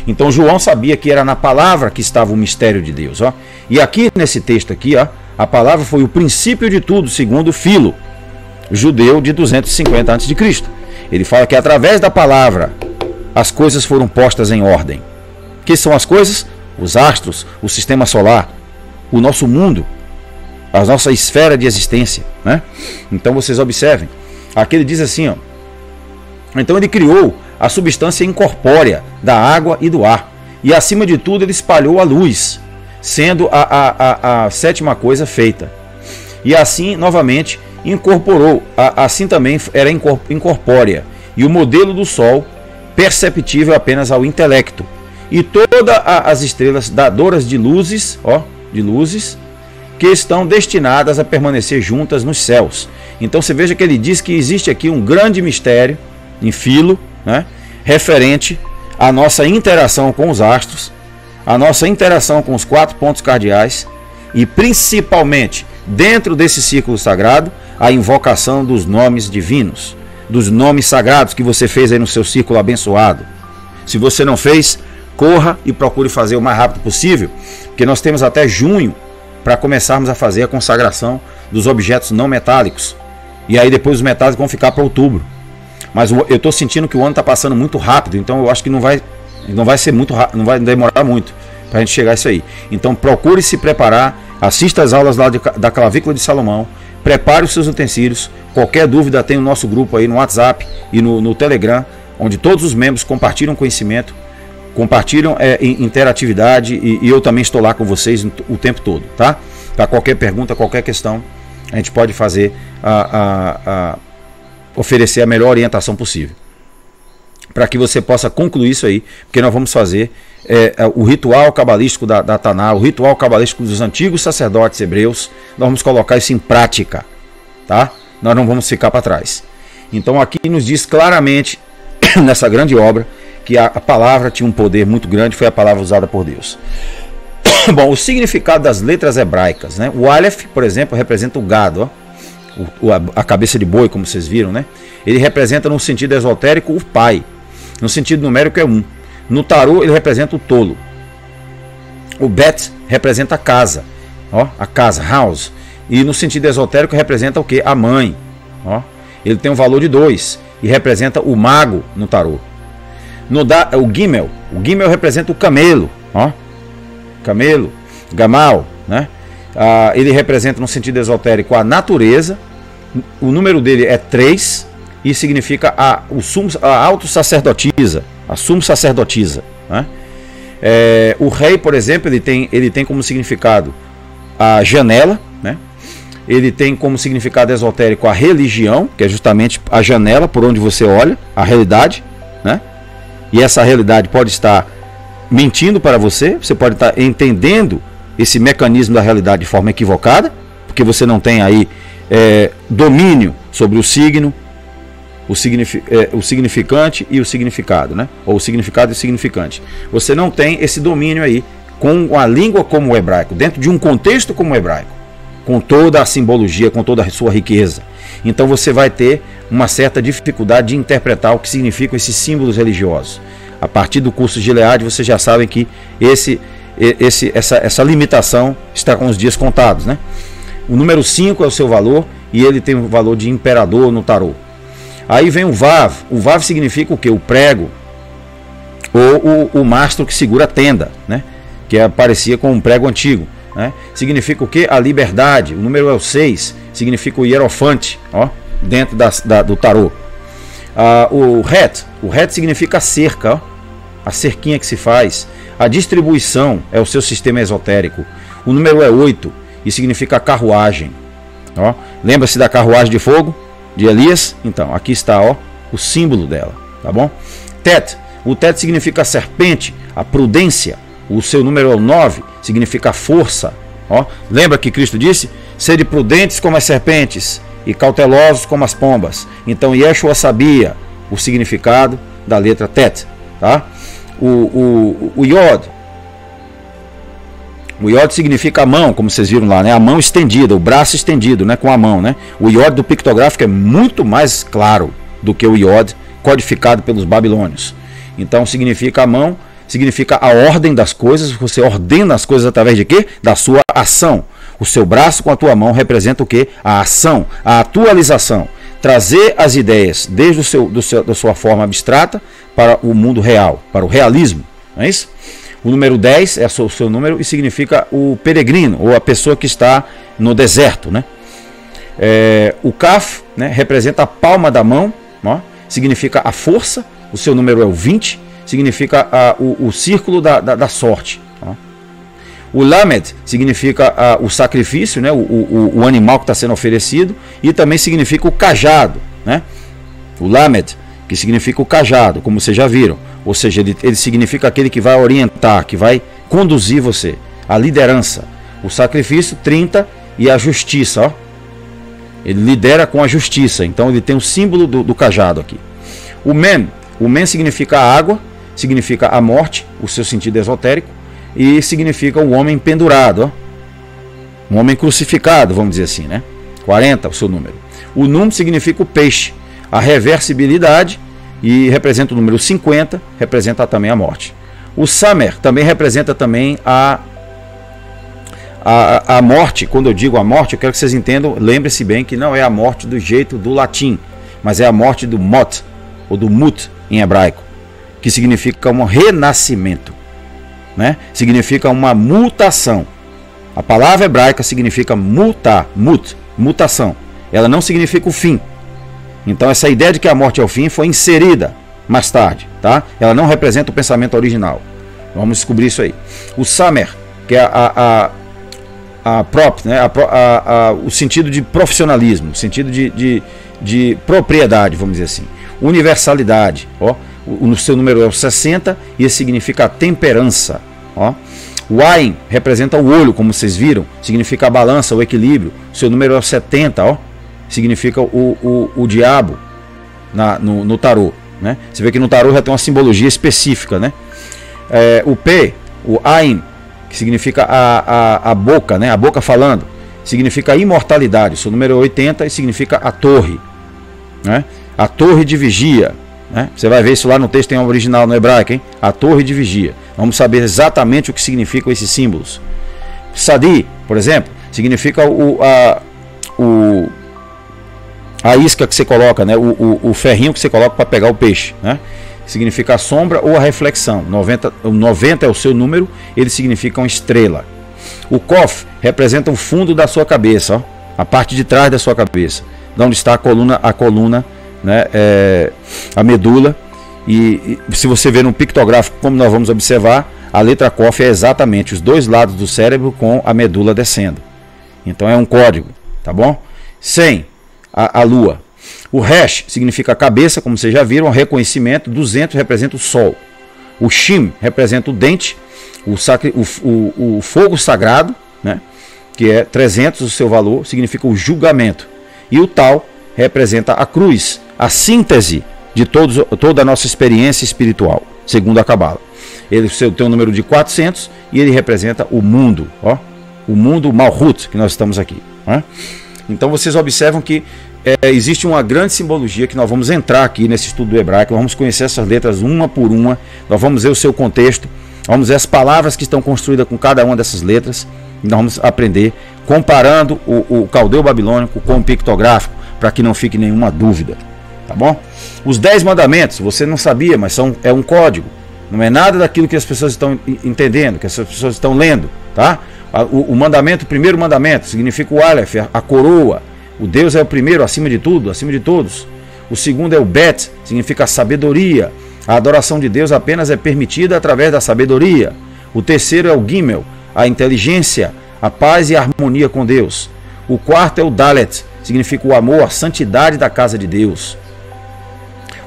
Então João sabia que era na palavra que estava o mistério de Deus, ó. E aqui nesse texto aqui, ó, a palavra foi o princípio de tudo, segundo Filo, judeu de 250 a.C. Ele fala que através da palavra as coisas foram postas em ordem. Que são as coisas? Os astros, o sistema solar, o nosso mundo, a nossa esfera de existência, né? Então vocês observem, aqui ele diz assim, ó, então ele criou a substância incorpórea da água e do ar, e acima de tudo ele espalhou a luz, sendo a sétima coisa feita, e assim novamente incorporou, assim também era incorpórea, e o modelo do Sol perceptível apenas ao intelecto, e todas as estrelas dadoras de luzes, ó, de luzes, que estão destinadas a permanecer juntas nos céus. Então você veja que ele diz que existe aqui um grande mistério em Filo, né, referente à nossa interação com os astros, a nossa interação com os 4 pontos cardeais e principalmente dentro desse círculo sagrado a invocação dos nomes divinos, dos nomes sagrados que você fez aí no seu círculo abençoado. Se você não fez, corra e procure fazer o mais rápido possível, porque nós temos até junho para começarmos a fazer a consagração dos objetos não metálicos. E aí depois os metálicos vão ficar para outubro. Mas eu estou sentindo que o ano está passando muito rápido, então eu acho que não vai ser muito rápido, não vai demorar muito para a gente chegar a isso aí. Então procure se preparar, assista às aulas lá da Clavícula de Salomão, prepare os seus utensílios. Qualquer dúvida tem o nosso grupo aí no WhatsApp e no Telegram, onde todos os membros compartilham conhecimento, compartilham interatividade e eu também estou lá com vocês o tempo todo, tá? Para qualquer pergunta, qualquer questão, a gente pode fazer oferecer a melhor orientação possível, para que você possa concluir isso aí, porque nós vamos fazer o ritual cabalístico da Taná, o ritual cabalístico dos antigos sacerdotes hebreus. Nós vamos colocar isso em prática, tá? Nós não vamos ficar para trás. Então aqui nos diz claramente nessa grande obra que a palavra tinha um poder muito grande, foi a palavra usada por Deus. Bom, o significado das letras hebraicas, né? O Aleph, por exemplo, representa o gado, ó, a cabeça de boi, como vocês viram, né? Ele representa no sentido esotérico o pai, no sentido numérico é 1. No tarô ele representa o tolo. O Bet representa a casa, ó, a casa, house. E no sentido esotérico representa o que? A mãe, ó. Ele tem um valor de 2 e representa o mago no tarô. O Gimel representa o camelo, ó. Camelo, Gamal, né? Ele representa no sentido esotérico a natureza. O número dele é 3 e significa a auto-sacerdotisa, a sumo sacerdotisa, né? O rei, por exemplo, ele tem como significado a janela, né? Ele tem como significado esotérico a religião, que é justamente a janela por onde você olha, a realidade, né? E essa realidade pode estar mentindo para você, você pode estar entendendo esse mecanismo da realidade de forma equivocada, porque você não tem aí domínio sobre o signo, o significante e o significado, né? Ou o significado e o significante. Você não tem esse domínio aí com a língua como o hebraico, dentro de um contexto como o hebraico, com toda a simbologia, com toda a sua riqueza. Então você vai ter uma certa dificuldade de interpretar o que significam esses símbolos religiosos. A partir do curso de Gilead, vocês já sabem que essa limitação está com os dias contados, né? O número 5 é o seu valor e ele tem o valor de imperador no tarô. Aí vem o Vav. O Vav significa o que? O prego ou o mastro que segura a tenda, né? Que aparecia com um prego antigo, né? Significa o que? A liberdade. O número é o 6, significa o hierofante, ó, dentro do tarô. O Het significa a cerca, ó, a cerquinha que se faz. A distribuição é o seu sistema esotérico. O número é 8 e significa carruagem. Ó, lembra-se da carruagem de fogo de Elias? Então, aqui está, ó, o símbolo dela, tá bom? Tet, o Tet significa a serpente, a prudência. O seu número é o 9, significa a força. Ó, lembra que Cristo disse: sede prudentes como as serpentes e cautelosos como as pombas. Então Yeshua sabia o significado da letra Tet, tá? O Yod. O Yod significa a mão, como vocês viram lá, né? A mão estendida, o braço estendido, né? Com a mão, né? O Yod do pictográfico é muito mais claro do que o Yod codificado pelos babilônios. Então significa a mão, significa a ordem das coisas. Você ordena as coisas através de quê? Da sua ação. O seu braço com a tua mão representa o quê? A ação, a atualização. Trazer as ideias desde da sua forma abstrata para o mundo real, para o realismo, não é isso? O número 10 é o seu número e significa o peregrino, ou a pessoa que está no deserto, né? O Kaf, né, representa a palma da mão, ó, significa a força, o seu número é o 20, significa o círculo da sorte. Ó. O Lamed significa o sacrifício, né, o animal que está sendo oferecido, e também significa o cajado, né? O Lamed, que significa o cajado, como vocês já viram, ou seja, ele significa aquele que vai orientar, que vai conduzir você, a liderança. O sacrifício, 30, e a justiça, ó. Ele lidera com a justiça, então ele tem o símbolo do cajado aqui. O Men significa a água, significa a morte, o seu sentido esotérico, e significa o homem pendurado, ó. Um homem crucificado, vamos dizer assim, né? 40, o seu número. O Num significa o peixe, a reversibilidade, e representa o número 50, representa também a morte. O Samer também representa também a morte. Quando eu digo a morte, eu quero que vocês entendam, lembre-se bem que não é a morte do jeito do latim, mas é a morte do Mot, ou do Mut em hebraico, que significa um renascimento, né? Significa uma mutação. A palavra hebraica significa mutar, mutação. Ela não significa o fim. Então essa ideia de que a morte é o fim foi inserida mais tarde, tá? Ela não representa o pensamento original. Vamos descobrir isso aí. O Samer, que é né? O sentido de profissionalismo, o sentido de propriedade, vamos dizer assim. Universalidade, ó. O seu número é o 60 e esse significa a temperança, ó. O Ain representa o olho, como vocês viram, significa a balança, o equilíbrio. O seu número é o 70, ó. Significa o diabo no tarô, né? Você vê que no tarô já tem uma simbologia específica, né? O P, o Ain, que significa a boca, né? A boca falando, significa a imortalidade. O seu número é 80 e significa a torre, né? A torre de vigia, né? Você vai ver isso lá no texto em original no hebraico, hein? A torre de vigia. Vamos saber exatamente o que significam esses símbolos. Sadi, por exemplo, significa a isca que você coloca, né? O ferrinho que você coloca para pegar o peixe, né? Significa a sombra ou a reflexão. 90 é o seu número, ele significa uma estrela. O Kof representa o fundo da sua cabeça, ó, a parte de trás da sua cabeça, de onde está a coluna, né? A medula. E se você ver no pictográfico, como nós vamos observar, a letra Kof é exatamente os dois lados do cérebro com a medula descendo. Então é um código, tá bom? 100, a lua. O Resh significa cabeça, como vocês já viram, reconhecimento. 200 representa o sol. O Shim representa o dente, o fogo sagrado, né? Que é 300 o seu valor, significa o julgamento. E o Tal representa a cruz, a síntese de toda a nossa experiência espiritual, segundo a Cabala. Ele tem um número de 400 e ele representa o mundo, ó, o mundo Malhut, que nós estamos aqui, né? Então vocês observam que existe uma grande simbologia que nós vamos entrar aqui nesse estudo do hebraico, nós vamos conhecer essas letras uma por uma, nós vamos ver o seu contexto, vamos ver as palavras que estão construídas com cada uma dessas letras, e nós vamos aprender comparando o caldeu babilônico com o pictográfico, para que não fique nenhuma dúvida, tá bom? Os 10 mandamentos, você não sabia, mas é um código, não é nada daquilo que as pessoas estão entendendo, que as pessoas estão lendo, tá? O primeiro mandamento, significa o Aleph, a coroa. O Deus é o primeiro, acima de tudo, acima de todos. O segundo é o Bet, significa a sabedoria. A adoração de Deus apenas é permitida através da sabedoria. O terceiro é o Gimel, a inteligência, a paz e a harmonia com Deus. O quarto é o Dalet, significa o amor, a santidade da casa de Deus.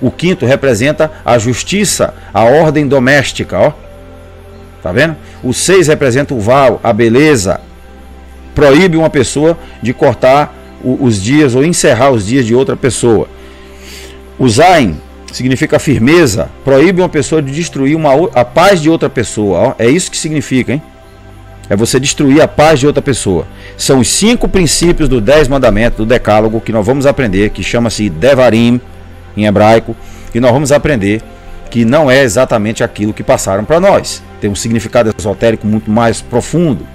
O quinto representa a justiça, a ordem doméstica, ó. Tá vendo? O 6 representa o Val, a beleza. Proíbe uma pessoa de cortar os dias ou encerrar os dias de outra pessoa. O Zain significa firmeza. Proíbe uma pessoa de destruir a paz de outra pessoa, ó. É isso que significa, hein? É você destruir a paz de outra pessoa. São os 5 princípios dos 10 mandamentos do decálogo que nós vamos aprender, que chama-se Devarim em hebraico, e nós vamos aprender que não é exatamente aquilo que passaram para nós. Tem um significado esotérico muito mais profundo.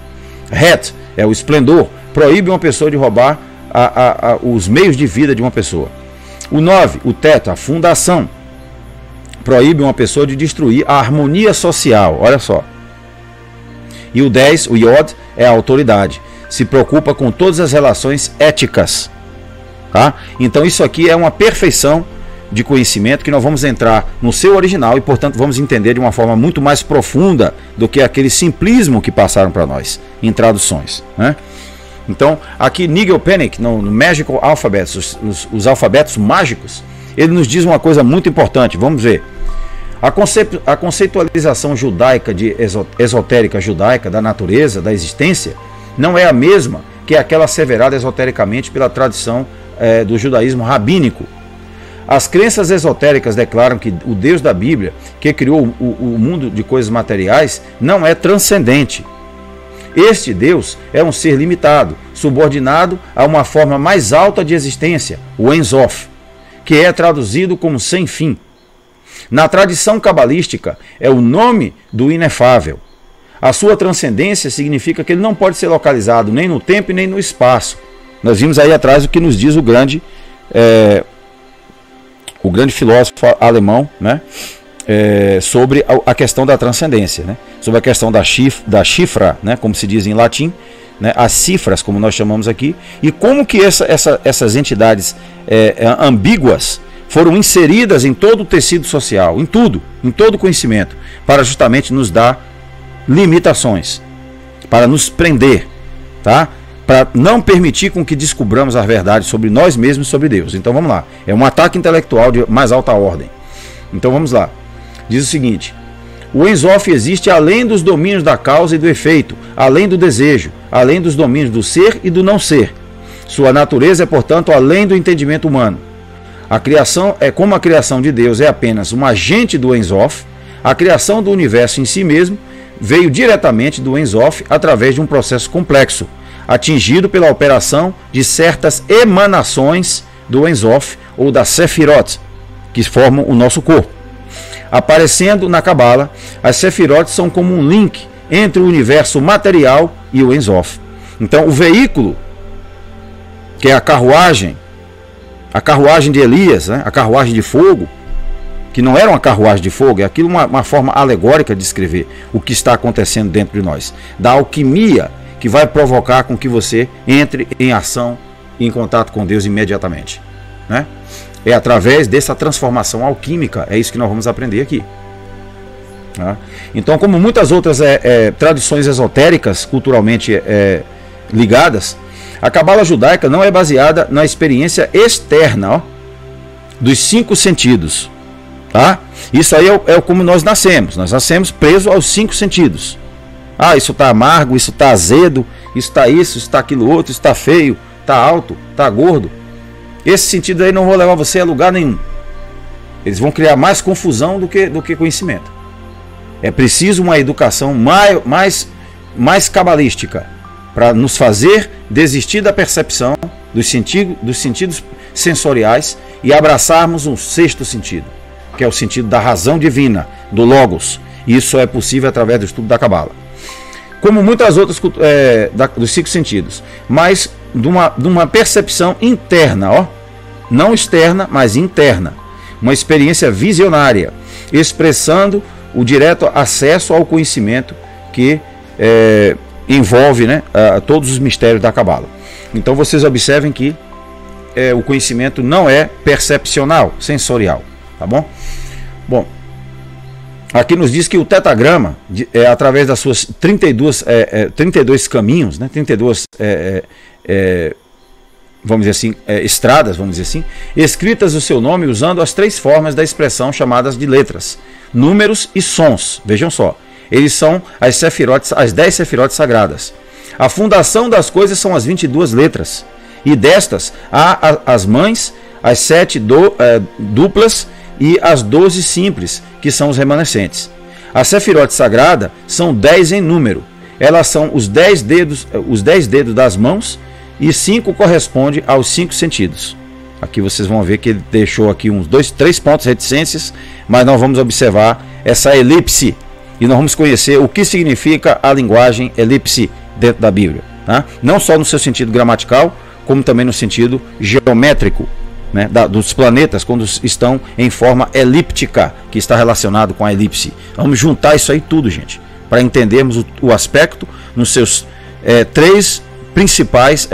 Het é o esplendor. Proíbe uma pessoa de roubar os meios de vida de uma pessoa. O 9, o teto, a fundação. Proíbe uma pessoa de destruir a harmonia social. Olha só. E o 10, o Yod, é a autoridade. se preocupa com todas as relações éticas. Tá? Então isso aqui é uma perfeição de conhecimento que nós vamos entrar no seu original e, portanto, vamos entender de uma forma muito mais profunda do que aquele simplismo que passaram para nós em traduções, né? Então, aqui Nigel Pennick, no Magical Alphabets, os alfabetos mágicos, ele nos diz uma coisa muito importante. Vamos ver. A conceitualização judaica, esotérica judaica da natureza, da existência, não é a mesma que aquela asseverada esotericamente pela tradição do judaísmo rabínico. As crenças esotéricas declaram que o Deus da Bíblia, que criou o mundo de coisas materiais, não é transcendente. Este Deus é um ser limitado, subordinado a uma forma mais alta de existência, o Ein Sof, que é traduzido como sem fim. Na tradição cabalística, é o nome do inefável. A sua transcendência significa que ele não pode ser localizado nem no tempo e nem no espaço. Nós vimos aí atrás o que nos diz o grande filósofo alemão, né, sobre a questão da transcendência, né, sobre a questão da chifra, né, como se diz em latim, né, as cifras, como nós chamamos aqui, e como que essas entidades ambíguas foram inseridas em todo o tecido social, em tudo, em todo o conhecimento, para justamente nos dar limitações, para nos prender, tá? Para não permitir com que descubramos a verdade sobre nós mesmos e sobre Deus. Então vamos lá, é um ataque intelectual de mais alta ordem. Então vamos lá, diz o seguinte: o Ein Sof existe além dos domínios da causa e do efeito, além do desejo, além dos domínios do ser e do não ser. Sua natureza é, portanto, além do entendimento humano. A criação como a criação de Deus é apenas um agente do Ein Sof, a criação do universo em si mesmo veio diretamente do Ein Sof através de um processo complexo, atingido pela operação de certas emanações do Ein Sof ou da Sefirot, que formam o nosso corpo. Aparecendo na Cabala, as Sefirot são como um link entre o universo material e o Ein Sof. Então, o veículo, que é a carruagem de Elias, né? A carruagem de fogo, que não era uma carruagem de fogo, é aquilo uma forma alegórica de descrever o que está acontecendo dentro de nós, da alquimia que vai provocar com que você entre em ação, em contato com Deus imediatamente, né? É através dessa transformação alquímica, é isso que nós vamos aprender aqui, tá? Então, como muitas outras tradições esotéricas culturalmente ligadas, a Cabala judaica não é baseada na experiência externa, dos 5 sentidos, tá? Isso aí é como nós nascemos presos aos 5 sentidos. Ah, isso está amargo, isso está azedo, isso está aquilo outro, isso está feio, está alto, está gordo. Esse sentido aí não vão levar você a lugar nenhum. Eles vão criar mais confusão do que conhecimento. É preciso uma educação mais cabalística para nos fazer desistir da percepção dos sentidos sensoriais e abraçarmos um 6º sentido, que é o sentido da razão divina, do Logos. Isso é possível através do estudo da Cabala. Como muitas outras dos 5 sentidos, mas de uma percepção interna, não externa, mas interna, uma experiência visionária, expressando o direto acesso ao conhecimento que envolve, né, todos os mistérios da Cabala. Então vocês observem que o conhecimento não é percepcional, sensorial, tá bom? Bom, aqui nos diz que o tetagrama, através das suas 32 caminhos, né, 32 vamos dizer assim, estradas, vamos dizer assim, escritas o seu nome usando as 3 formas da expressão chamadas de letras, números e sons. Vejam só, eles são as 10 Sefirot sagradas. A fundação das coisas são as 22 letras, e destas há as mães, as 7 duplas e as 12 simples, que são os remanescentes. A Sefirot sagrada são 10 em número. Elas são os 10 dedos das mãos, e 5 corresponde aos 5 sentidos. Aqui vocês vão ver que ele deixou aqui uns 3 pontos reticências, mas nós vamos observar essa elipse e nós vamos conhecer o que significa a linguagem elipse dentro da Bíblia, tá? Não só no seu sentido gramatical, como também no sentido geométrico, né, dos planetas quando estão em forma elíptica, que está relacionado com a elipse. Vamos juntar isso aí tudo, gente, para entendermos o aspecto nos seus 3 principais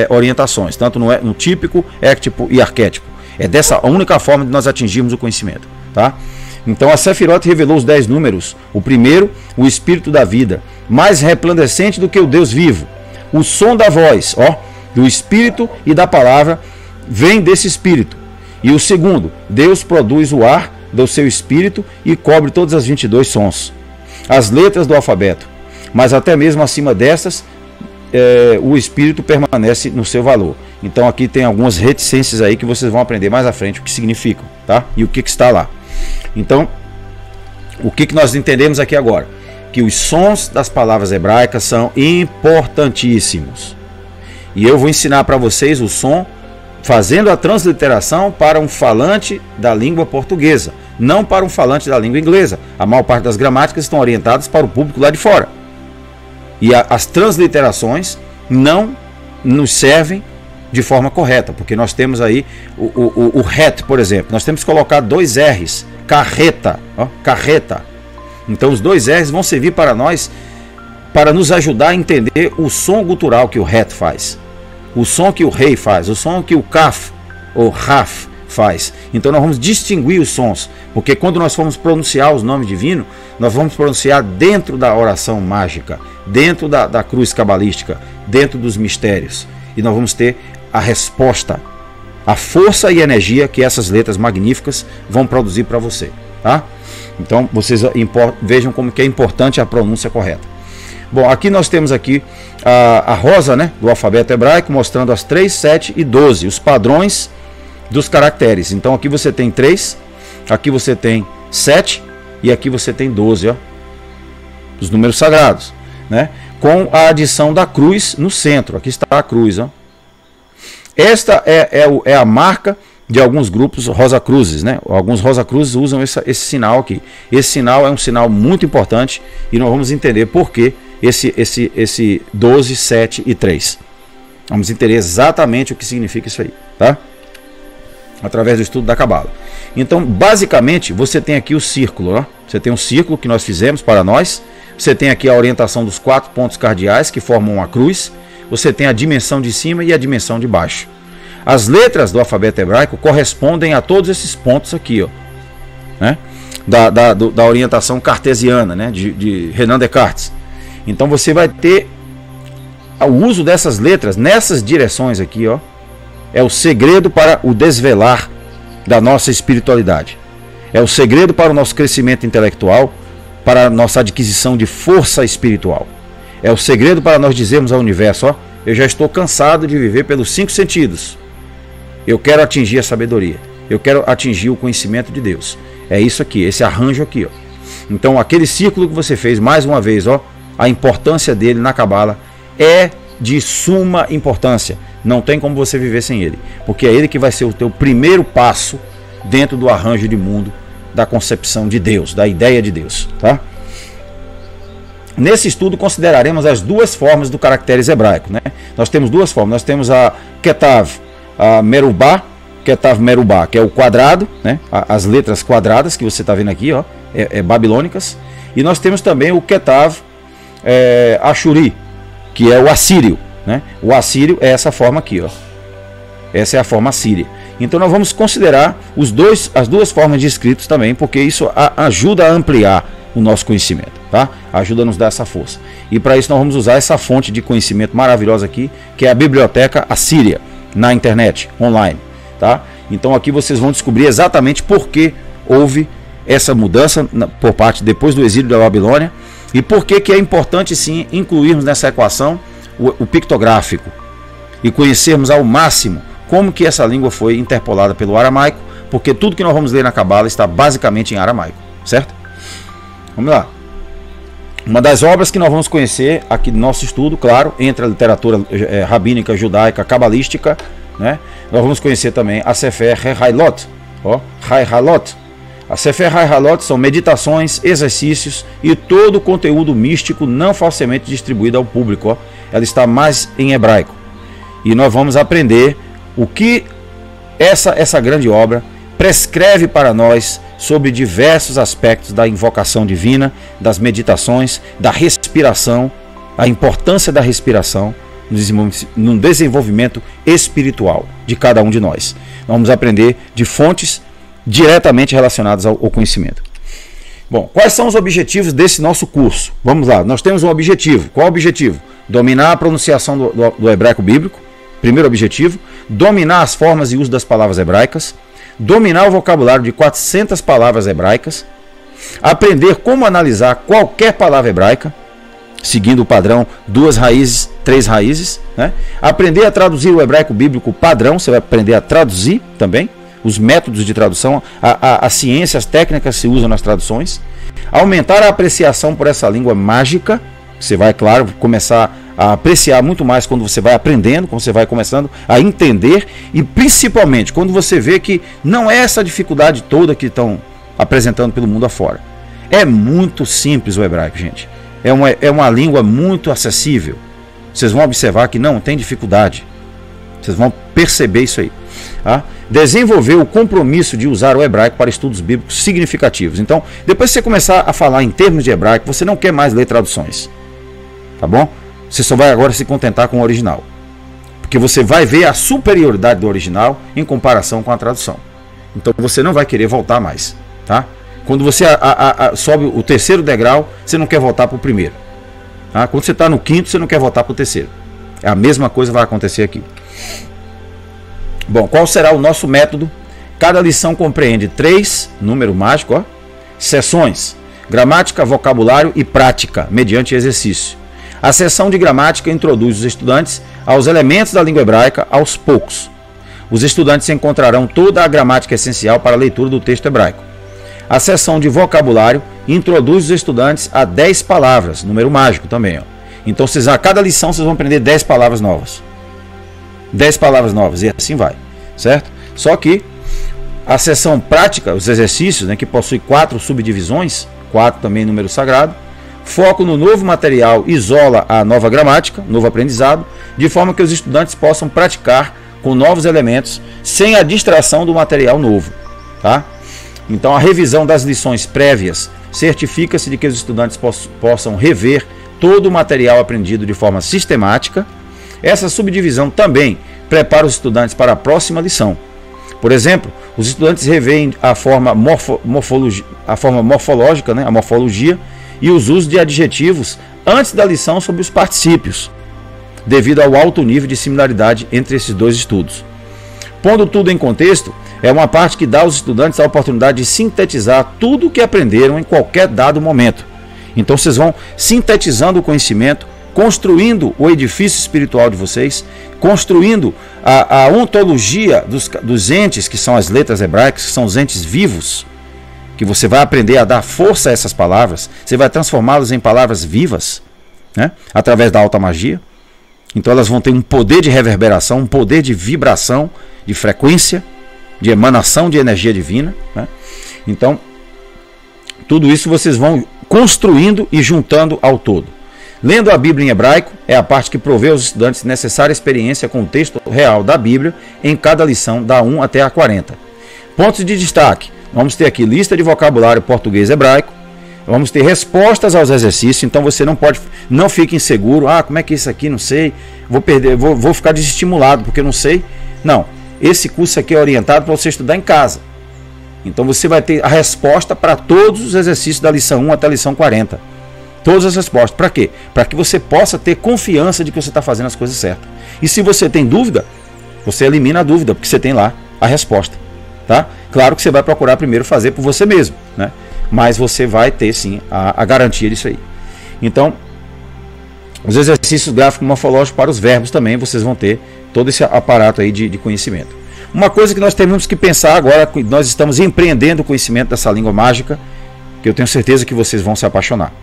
orientações, tanto no típico, éctipo e arquétipo. É dessa única forma de nós atingirmos o conhecimento, tá? Então a Sefirot revelou os 10 números. O primeiro, o espírito da vida, mais resplandecente do que o Deus vivo. O som da voz, do espírito e da palavra, vem desse espírito. E o segundo, Deus produz o ar do seu espírito e cobre todas as 22 sons. As letras do alfabeto, mas até mesmo acima destas, o espírito permanece no seu valor. Então aqui tem algumas reticências aí que vocês vão aprender mais à frente o que significam, tá? E o que está lá. Então, o que nós entendemos aqui agora? Que os sons das palavras hebraicas são importantíssimos. E eu vou ensinar para vocês o som fazendo a transliteração para um falante da língua portuguesa, não para um falante da língua inglesa. A maior parte das gramáticas estão orientadas para o público lá de fora. E as transliterações não nos servem de forma correta, porque nós temos aí o het, por exemplo. Nós temos que colocar 2 R's, carreta, carreta. Então os 2 R's vão servir para nós, para nos ajudar a entender o som gutural que o het faz, o som que o rei faz, o som que o kaf ou raf faz. Então nós vamos distinguir os sons, porque quando nós formos pronunciar os nomes divinos, nós vamos pronunciar dentro da oração mágica, dentro da cruz cabalística, dentro dos mistérios, e nós vamos ter a resposta, a força e energia que essas letras magníficas vão produzir para você, tá? Então vocês vejam como que é importante a pronúncia correta. Bom, aqui nós temos aqui a rosa, né, do alfabeto hebraico, mostrando as 3, 7 e 12, os padrões dos caracteres. Então aqui você tem 3, aqui você tem 7 e aqui você tem 12, os números sagrados, né, com a adição da cruz no centro. Aqui está a cruz, Esta é a marca de alguns grupos Rosacruzes, né? Alguns Rosacruzes usam esse sinal aqui. Esse sinal é um sinal muito importante e nós vamos entender por que esse 12, 7 e 3. Vamos entender exatamente o que significa isso aí, tá? Através do estudo da Cabala. Então, basicamente, você tem aqui o círculo, Você tem um círculo que nós fizemos para nós. Você tem aqui a orientação dos 4 pontos cardeais que formam uma cruz. Você tem a dimensão de cima e a dimensão de baixo. As letras do alfabeto hebraico correspondem a todos esses pontos aqui, né? Da orientação cartesiana, né? de Renan Descartes. Então você vai ter o uso dessas letras nessas direções aqui, é o segredo para o desvelar da nossa espiritualidade. É o segredo para o nosso crescimento intelectual, para a nossa adquisição de força espiritual. É o segredo para nós dizermos ao universo, eu já estou cansado de viver pelos 5 sentidos. Eu quero atingir a sabedoria. Eu quero atingir o conhecimento de Deus. É isso aqui, esse arranjo aqui, Então aquele círculo que você fez, mais uma vez, a importância dele na Cabala é de suma importância. Não tem como você viver sem ele, porque é ele que vai ser o teu primeiro passo dentro do arranjo de mundo, da concepção de Deus, da ideia de Deus, tá? Nesse estudo consideraremos as 2 formas do caracteres hebraico, né? Nós temos 2 formas. Nós temos a Ketav Merubá, Ketav Merubá, que é o quadrado, né? As letras quadradas que você está vendo aqui, babilônicas. E nós temos também o Ketav Ashuri, que é o assírio, né? O assírio é essa forma aqui, Essa é a forma assíria. Então nós vamos considerar as 2 formas de escritos também, porque isso ajuda a ampliar o nosso conhecimento, tá? Ajuda a nos dar essa força. E para isso nós vamos usar essa fonte de conhecimento maravilhosa aqui, que é a Biblioteca Assíria, na internet, online, tá? Então aqui vocês vão descobrir exatamente por que houve essa mudança por parte depois do exílio da Babilônia e por que é importante sim incluirmos nessa equação o pictográfico e conhecermos ao máximo como que essa língua foi interpolada pelo aramaico, porque tudo que nós vamos ler na Cabala está basicamente em aramaico, certo? Vamos lá. Uma das obras que nós vamos conhecer aqui no nosso estudo, claro, entre a literatura rabínica, judaica, cabalística, né? Nós vamos conhecer também a Sefer Hailot, Hailot. A Sefer Hailot são meditações, exercícios e todo o conteúdo místico não falsamente distribuído ao público. Ela está mais em hebraico. E nós vamos aprender o que essa grande obra prescreve para nós sobre diversos aspectos da invocação divina, das meditações, da respiração, a importância da respiração, no desenvolvimento espiritual de cada um de nós. Vamos aprender de fontes diretamente relacionadas ao conhecimento. Bom, quais são os objetivos desse nosso curso? Vamos lá, nós temos um objetivo. Qual o objetivo? Dominar a pronunciação do hebraico bíblico, primeiro objetivo. Dominar as formas e uso das palavras hebraicas. Dominar o vocabulário de 400 palavras hebraicas. Aprender como analisar qualquer palavra hebraica, seguindo o padrão 2 raízes, 3 raízes. Né? Aprender a traduzir o hebraico bíblico padrão, você vai aprender a traduzir também. Os métodos de tradução, a ciência, as técnicas que se usam nas traduções. Aumentar a apreciação por essa língua mágica. Você vai, claro, começar a apreciar muito mais quando você vai aprendendo, quando você vai começando a entender. E principalmente quando você vê que não é essa dificuldade toda que estão apresentando pelo mundo afora. É muito simples o hebraico, gente. É uma língua muito acessível. Vocês vão observar que não tem dificuldade. Vocês vão perceber isso aí. Tá? Desenvolver o compromisso de usar o hebraico para estudos bíblicos significativos. Então, depois que você começar a falar em termos de hebraico, você não quer mais ler traduções. Tá bom? Você só vai agora se contentar com o original. Porque você vai ver a superioridade do original em comparação com a tradução. Então, você não vai querer voltar mais. Tá? Quando você sobe o terceiro degrau, você não quer voltar para o primeiro. Tá? Quando você está no quinto, você não quer voltar para o terceiro. A mesma coisa vai acontecer aqui. Bom, qual será o nosso método? Cada lição compreende 3, número mágico, ó, sessões: gramática, vocabulário e prática, mediante exercício. A sessão de gramática introduz os estudantes aos elementos da língua hebraica aos poucos. Os estudantes encontrarão toda a gramática essencial para a leitura do texto hebraico. A sessão de vocabulário introduz os estudantes a 10 palavras, número mágico também. Ó. Então, a cada lição vocês vão aprender 10 palavras novas. 10 palavras novas, e assim vai, certo? Só que a sessão prática, os exercícios, né, que possui 4 subdivisões, 4 também número sagrado, foco no novo material isola a nova gramática, novo aprendizado, de forma que os estudantes possam praticar com novos elementos, sem a distração do material novo. Tá? Então, a revisão das lições prévias certifica-se de que os estudantes possam rever todo o material aprendido de forma sistemática. Essa subdivisão também prepara os estudantes para a próxima lição. Por exemplo, os estudantes revêem a forma morfológica, né, a morfologia e os usos de adjetivos antes da lição sobre os particípios, devido ao alto nível de similaridade entre esses dois estudos. Pondo tudo em contexto, é uma parte que dá aos estudantes a oportunidade de sintetizar tudo o que aprenderam em qualquer dado momento. Então vocês vão sintetizando o conhecimento, construindo o edifício espiritual de vocês, construindo a ontologia dos entes, que são as letras hebraicas, que são os entes vivos, que você vai aprender a dar força a essas palavras, você vai transformá-las em palavras vivas, né, através da alta magia. Então elas vão ter um poder de reverberação, um poder de vibração, de frequência, de emanação de energia divina. Né? Então, tudo isso vocês vão construindo e juntando ao todo. Lendo a Bíblia em hebraico é a parte que provê aos estudantes necessária experiência com o texto real da Bíblia em cada lição, da 1 até a 40. Pontos de destaque. Vamos ter aqui lista de vocabulário português hebraico. Vamos ter respostas aos exercícios, então você não fique inseguro. Ah, como é que é isso aqui? Não sei. Vou ficar desestimulado porque não sei. Não. Esse curso aqui é orientado para você estudar em casa. Então você vai ter a resposta para todos os exercícios da lição 1 até a lição 40. Todas as respostas. Para quê? Para que você possa ter confiança de que você está fazendo as coisas certas. E se você tem dúvida, você elimina a dúvida, porque você tem lá a resposta. Tá? Claro que você vai procurar primeiro fazer por você mesmo, né? Mas você vai ter sim a garantia disso aí. Então, os exercícios gráfico-morfológicos para os verbos também, vocês vão ter todo esse aparato aí de conhecimento. Uma coisa que nós temos que pensar agora, que nós estamos empreendendo o conhecimento dessa língua mágica, que eu tenho certeza que vocês vão se apaixonar.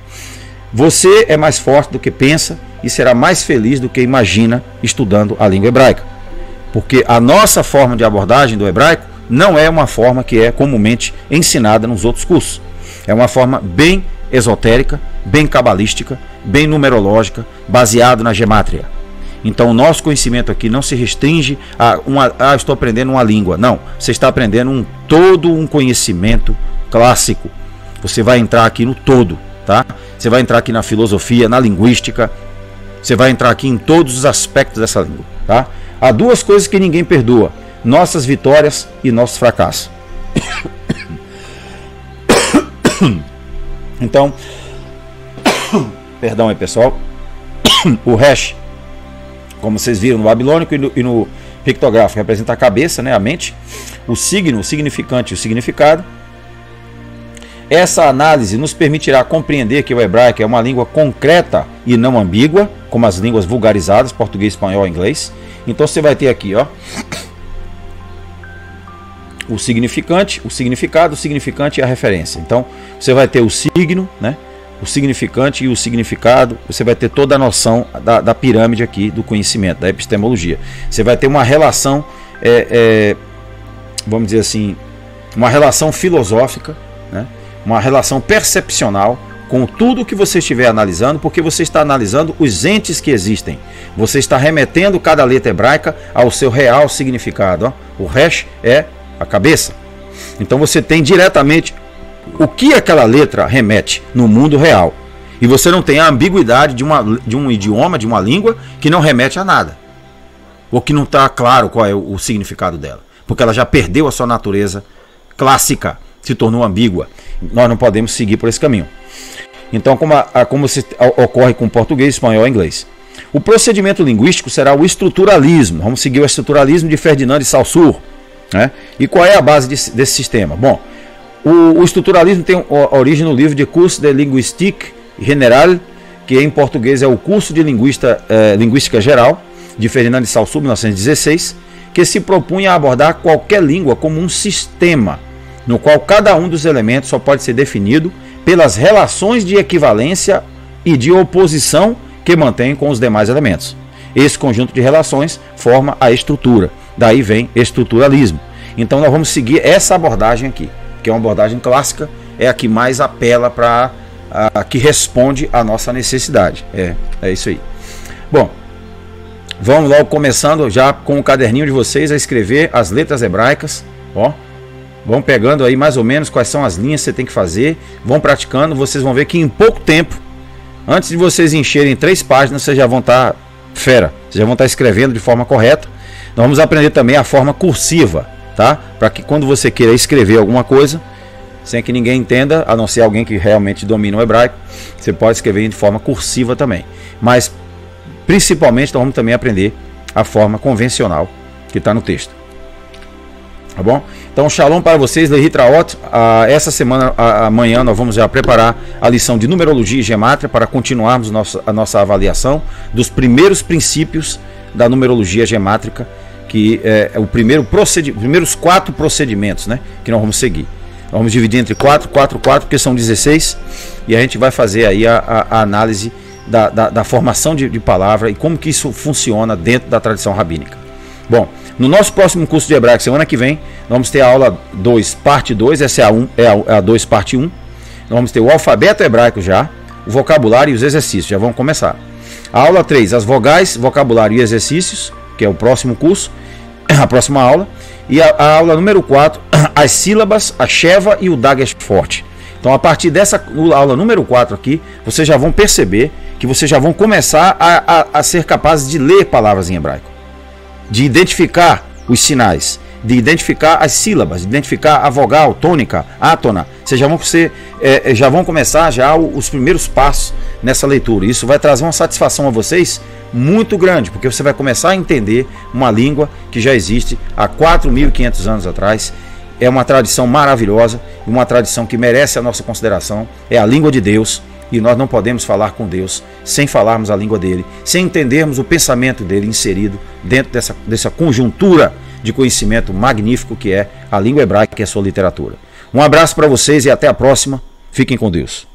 Você é mais forte do que pensa e será mais feliz do que imagina estudando a língua hebraica. Porque a nossa forma de abordagem do hebraico não é uma forma que é comumente ensinada nos outros cursos. É uma forma bem esotérica, bem cabalística, bem numerológica, baseado na gemátria. Então o nosso conhecimento aqui não se restringe a estou aprendendo uma língua. Não, você está aprendendo todo um conhecimento clássico. Você vai entrar aqui no todo, tá? Você vai entrar aqui na filosofia, na linguística, Você vai entrar aqui em todos os aspectos dessa língua, tá? Há duas coisas que ninguém perdoa: nossas vitórias e nossos fracassos. Então, perdão aí, pessoal. O hash, como vocês viram no babilônico e no pictográfico, representa a cabeça, né, a mente. O signo, o significante e o significado. Essa análise nos permitirá compreender que o hebraico é uma língua concreta e não ambígua, como as línguas vulgarizadas, português, espanhol e inglês. Então você vai ter aqui, ó, o significante, o significado, o significante e a referência. Então você vai ter o signo, né, o significante e o significado. Você vai ter toda a noção da pirâmide aqui do conhecimento, da epistemologia. Você vai ter uma relação, vamos dizer assim, uma relação filosófica, né, uma relação percepcional com tudo que você estiver analisando, porque você está analisando os entes que existem. Você está remetendo cada letra hebraica ao seu real significado. Ó. O resh é a cabeça. Então você tem diretamente o que aquela letra remete no mundo real. E você não tem a ambiguidade de um idioma, de uma língua que não remete a nada. Ou que não está claro qual é o significado dela. Porque ela já perdeu a sua natureza clássica, se tornou ambígua. Nós não podemos seguir por esse caminho. Então, como ocorre com português, espanhol e inglês. O procedimento linguístico será o estruturalismo. Vamos seguir o estruturalismo de Ferdinand de Saussure, né? E qual é a base desse sistema? Bom, o estruturalismo tem origem no livro de Cours de Linguistique Générale, que em português é o curso de Linguística Geral, de Ferdinand de Saussure, 1916, que se propunha a abordar qualquer língua como um sistema, no qual cada um dos elementos só pode ser definido pelas relações de equivalência e de oposição que mantém com os demais elementos. Esse conjunto de relações forma a estrutura. Daí vem estruturalismo. Então nós vamos seguir essa abordagem aqui, que é uma abordagem clássica, é a que mais apela para a que responde à nossa necessidade. É isso aí. Bom, vamos logo começando já com o caderninho de vocês a escrever as letras hebraicas, ó. Vão pegando aí mais ou menos quais são as linhas que você tem que fazer. Vão praticando, vocês vão ver que em pouco tempo, antes de vocês encherem 3 páginas, vocês já vão estar fera. Vocês já vão estar escrevendo de forma correta. Nós vamos aprender também a forma cursiva, tá? Para que quando você queira escrever alguma coisa, sem que ninguém entenda, a não ser alguém que realmente domina o hebraico, você pode escrever de forma cursiva também. Mas, principalmente, nós vamos também aprender a forma convencional que está no texto. Tá bom? Então, shalom para vocês, Lehi Traot. Essa semana, amanhã, nós vamos já preparar a lição de numerologia e gemátria para continuarmos a nossa avaliação dos primeiros princípios da numerologia gemátrica, que é os primeiros 4 procedimentos, né, que nós vamos seguir. Nós vamos dividir entre 4, porque são 16, e a gente vai fazer aí a análise da formação de palavra e como que isso funciona dentro da tradição rabínica. Bom, no nosso próximo curso de hebraico, semana que vem, nós vamos ter a aula 2, parte 2, essa é a 2, parte 1. Nós vamos ter o alfabeto hebraico já, o vocabulário e os exercícios, já vão começar. A aula 3, as vogais, vocabulário e exercícios, que é o próximo curso, a próxima aula. E a aula número 4, as sílabas, a sheva e o dagesh forte. Então, a partir dessa aula número 4 aqui, vocês já vão perceber que vocês já vão começar a ser capazes de ler palavras em hebraico, de identificar os sinais, de identificar as sílabas, de identificar a vogal, tônica, átona. Vocês já vão começar os primeiros passos nessa leitura. Isso vai trazer uma satisfação a vocês muito grande, porque você vai começar a entender uma língua que já existe há 4.500 anos atrás. É uma tradição maravilhosa, uma tradição que merece a nossa consideração. É a língua de Deus, e nós não podemos falar com Deus sem falarmos a língua dele, sem entendermos o pensamento dele inserido dentro dessa conjuntura de conhecimento magnífico que é a língua hebraica e a sua literatura. Um abraço para vocês e até a próxima. Fiquem com Deus.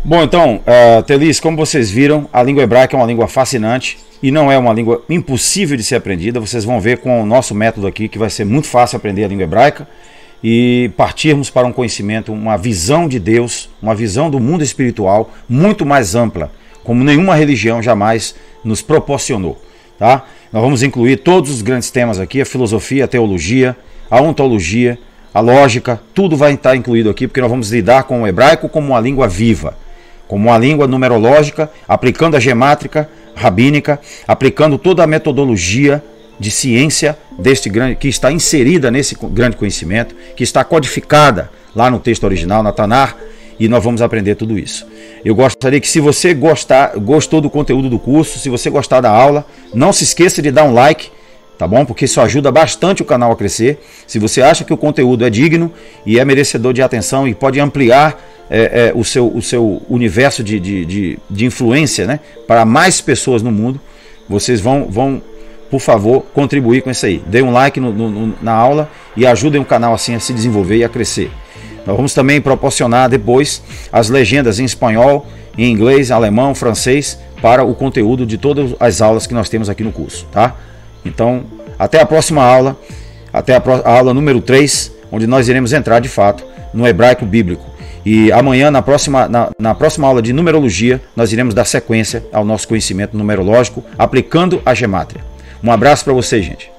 Bom, então, Telis, como vocês viram, a língua hebraica é uma língua fascinante e não é uma língua impossível de ser aprendida. Vocês vão ver com o nosso método aqui que vai ser muito fácil aprender a língua hebraica e partirmos para um conhecimento, uma visão de Deus, uma visão do mundo espiritual muito mais ampla, como nenhuma religião jamais nos proporcionou, tá? Nós vamos incluir todos os grandes temas aqui, a filosofia, a teologia, a ontologia, a lógica, tudo vai estar incluído aqui, porque nós vamos lidar com o hebraico como uma língua viva, como uma língua numerológica, aplicando a gemátrica rabínica, aplicando toda a metodologia de ciência deste grande, que está inserida nesse grande conhecimento, que está codificada lá no texto original, na Tanar, e nós vamos aprender tudo isso. Eu gostaria que, se você gostou do conteúdo do curso, se você gostar da aula, não se esqueça de dar um like, tá bom? Porque isso ajuda bastante o canal a crescer. Se você acha que o conteúdo é digno e é merecedor de atenção e pode ampliar o seu universo de influência, né, para mais pessoas no mundo, vocês vão, por favor, contribuir com isso aí. Dê um like na aula e ajudem o canal assim a se desenvolver e a crescer. Nós vamos também proporcionar depois as legendas em espanhol, em inglês, alemão, francês, para o conteúdo de todas as aulas que nós temos aqui no curso, tá? Então, até a próxima aula, até a aula número 3, onde nós iremos entrar de fato no hebraico bíblico. E amanhã, na próxima aula de numerologia, nós iremos dar sequência ao nosso conhecimento numerológico, aplicando a gemátria. Um abraço para vocês, gente.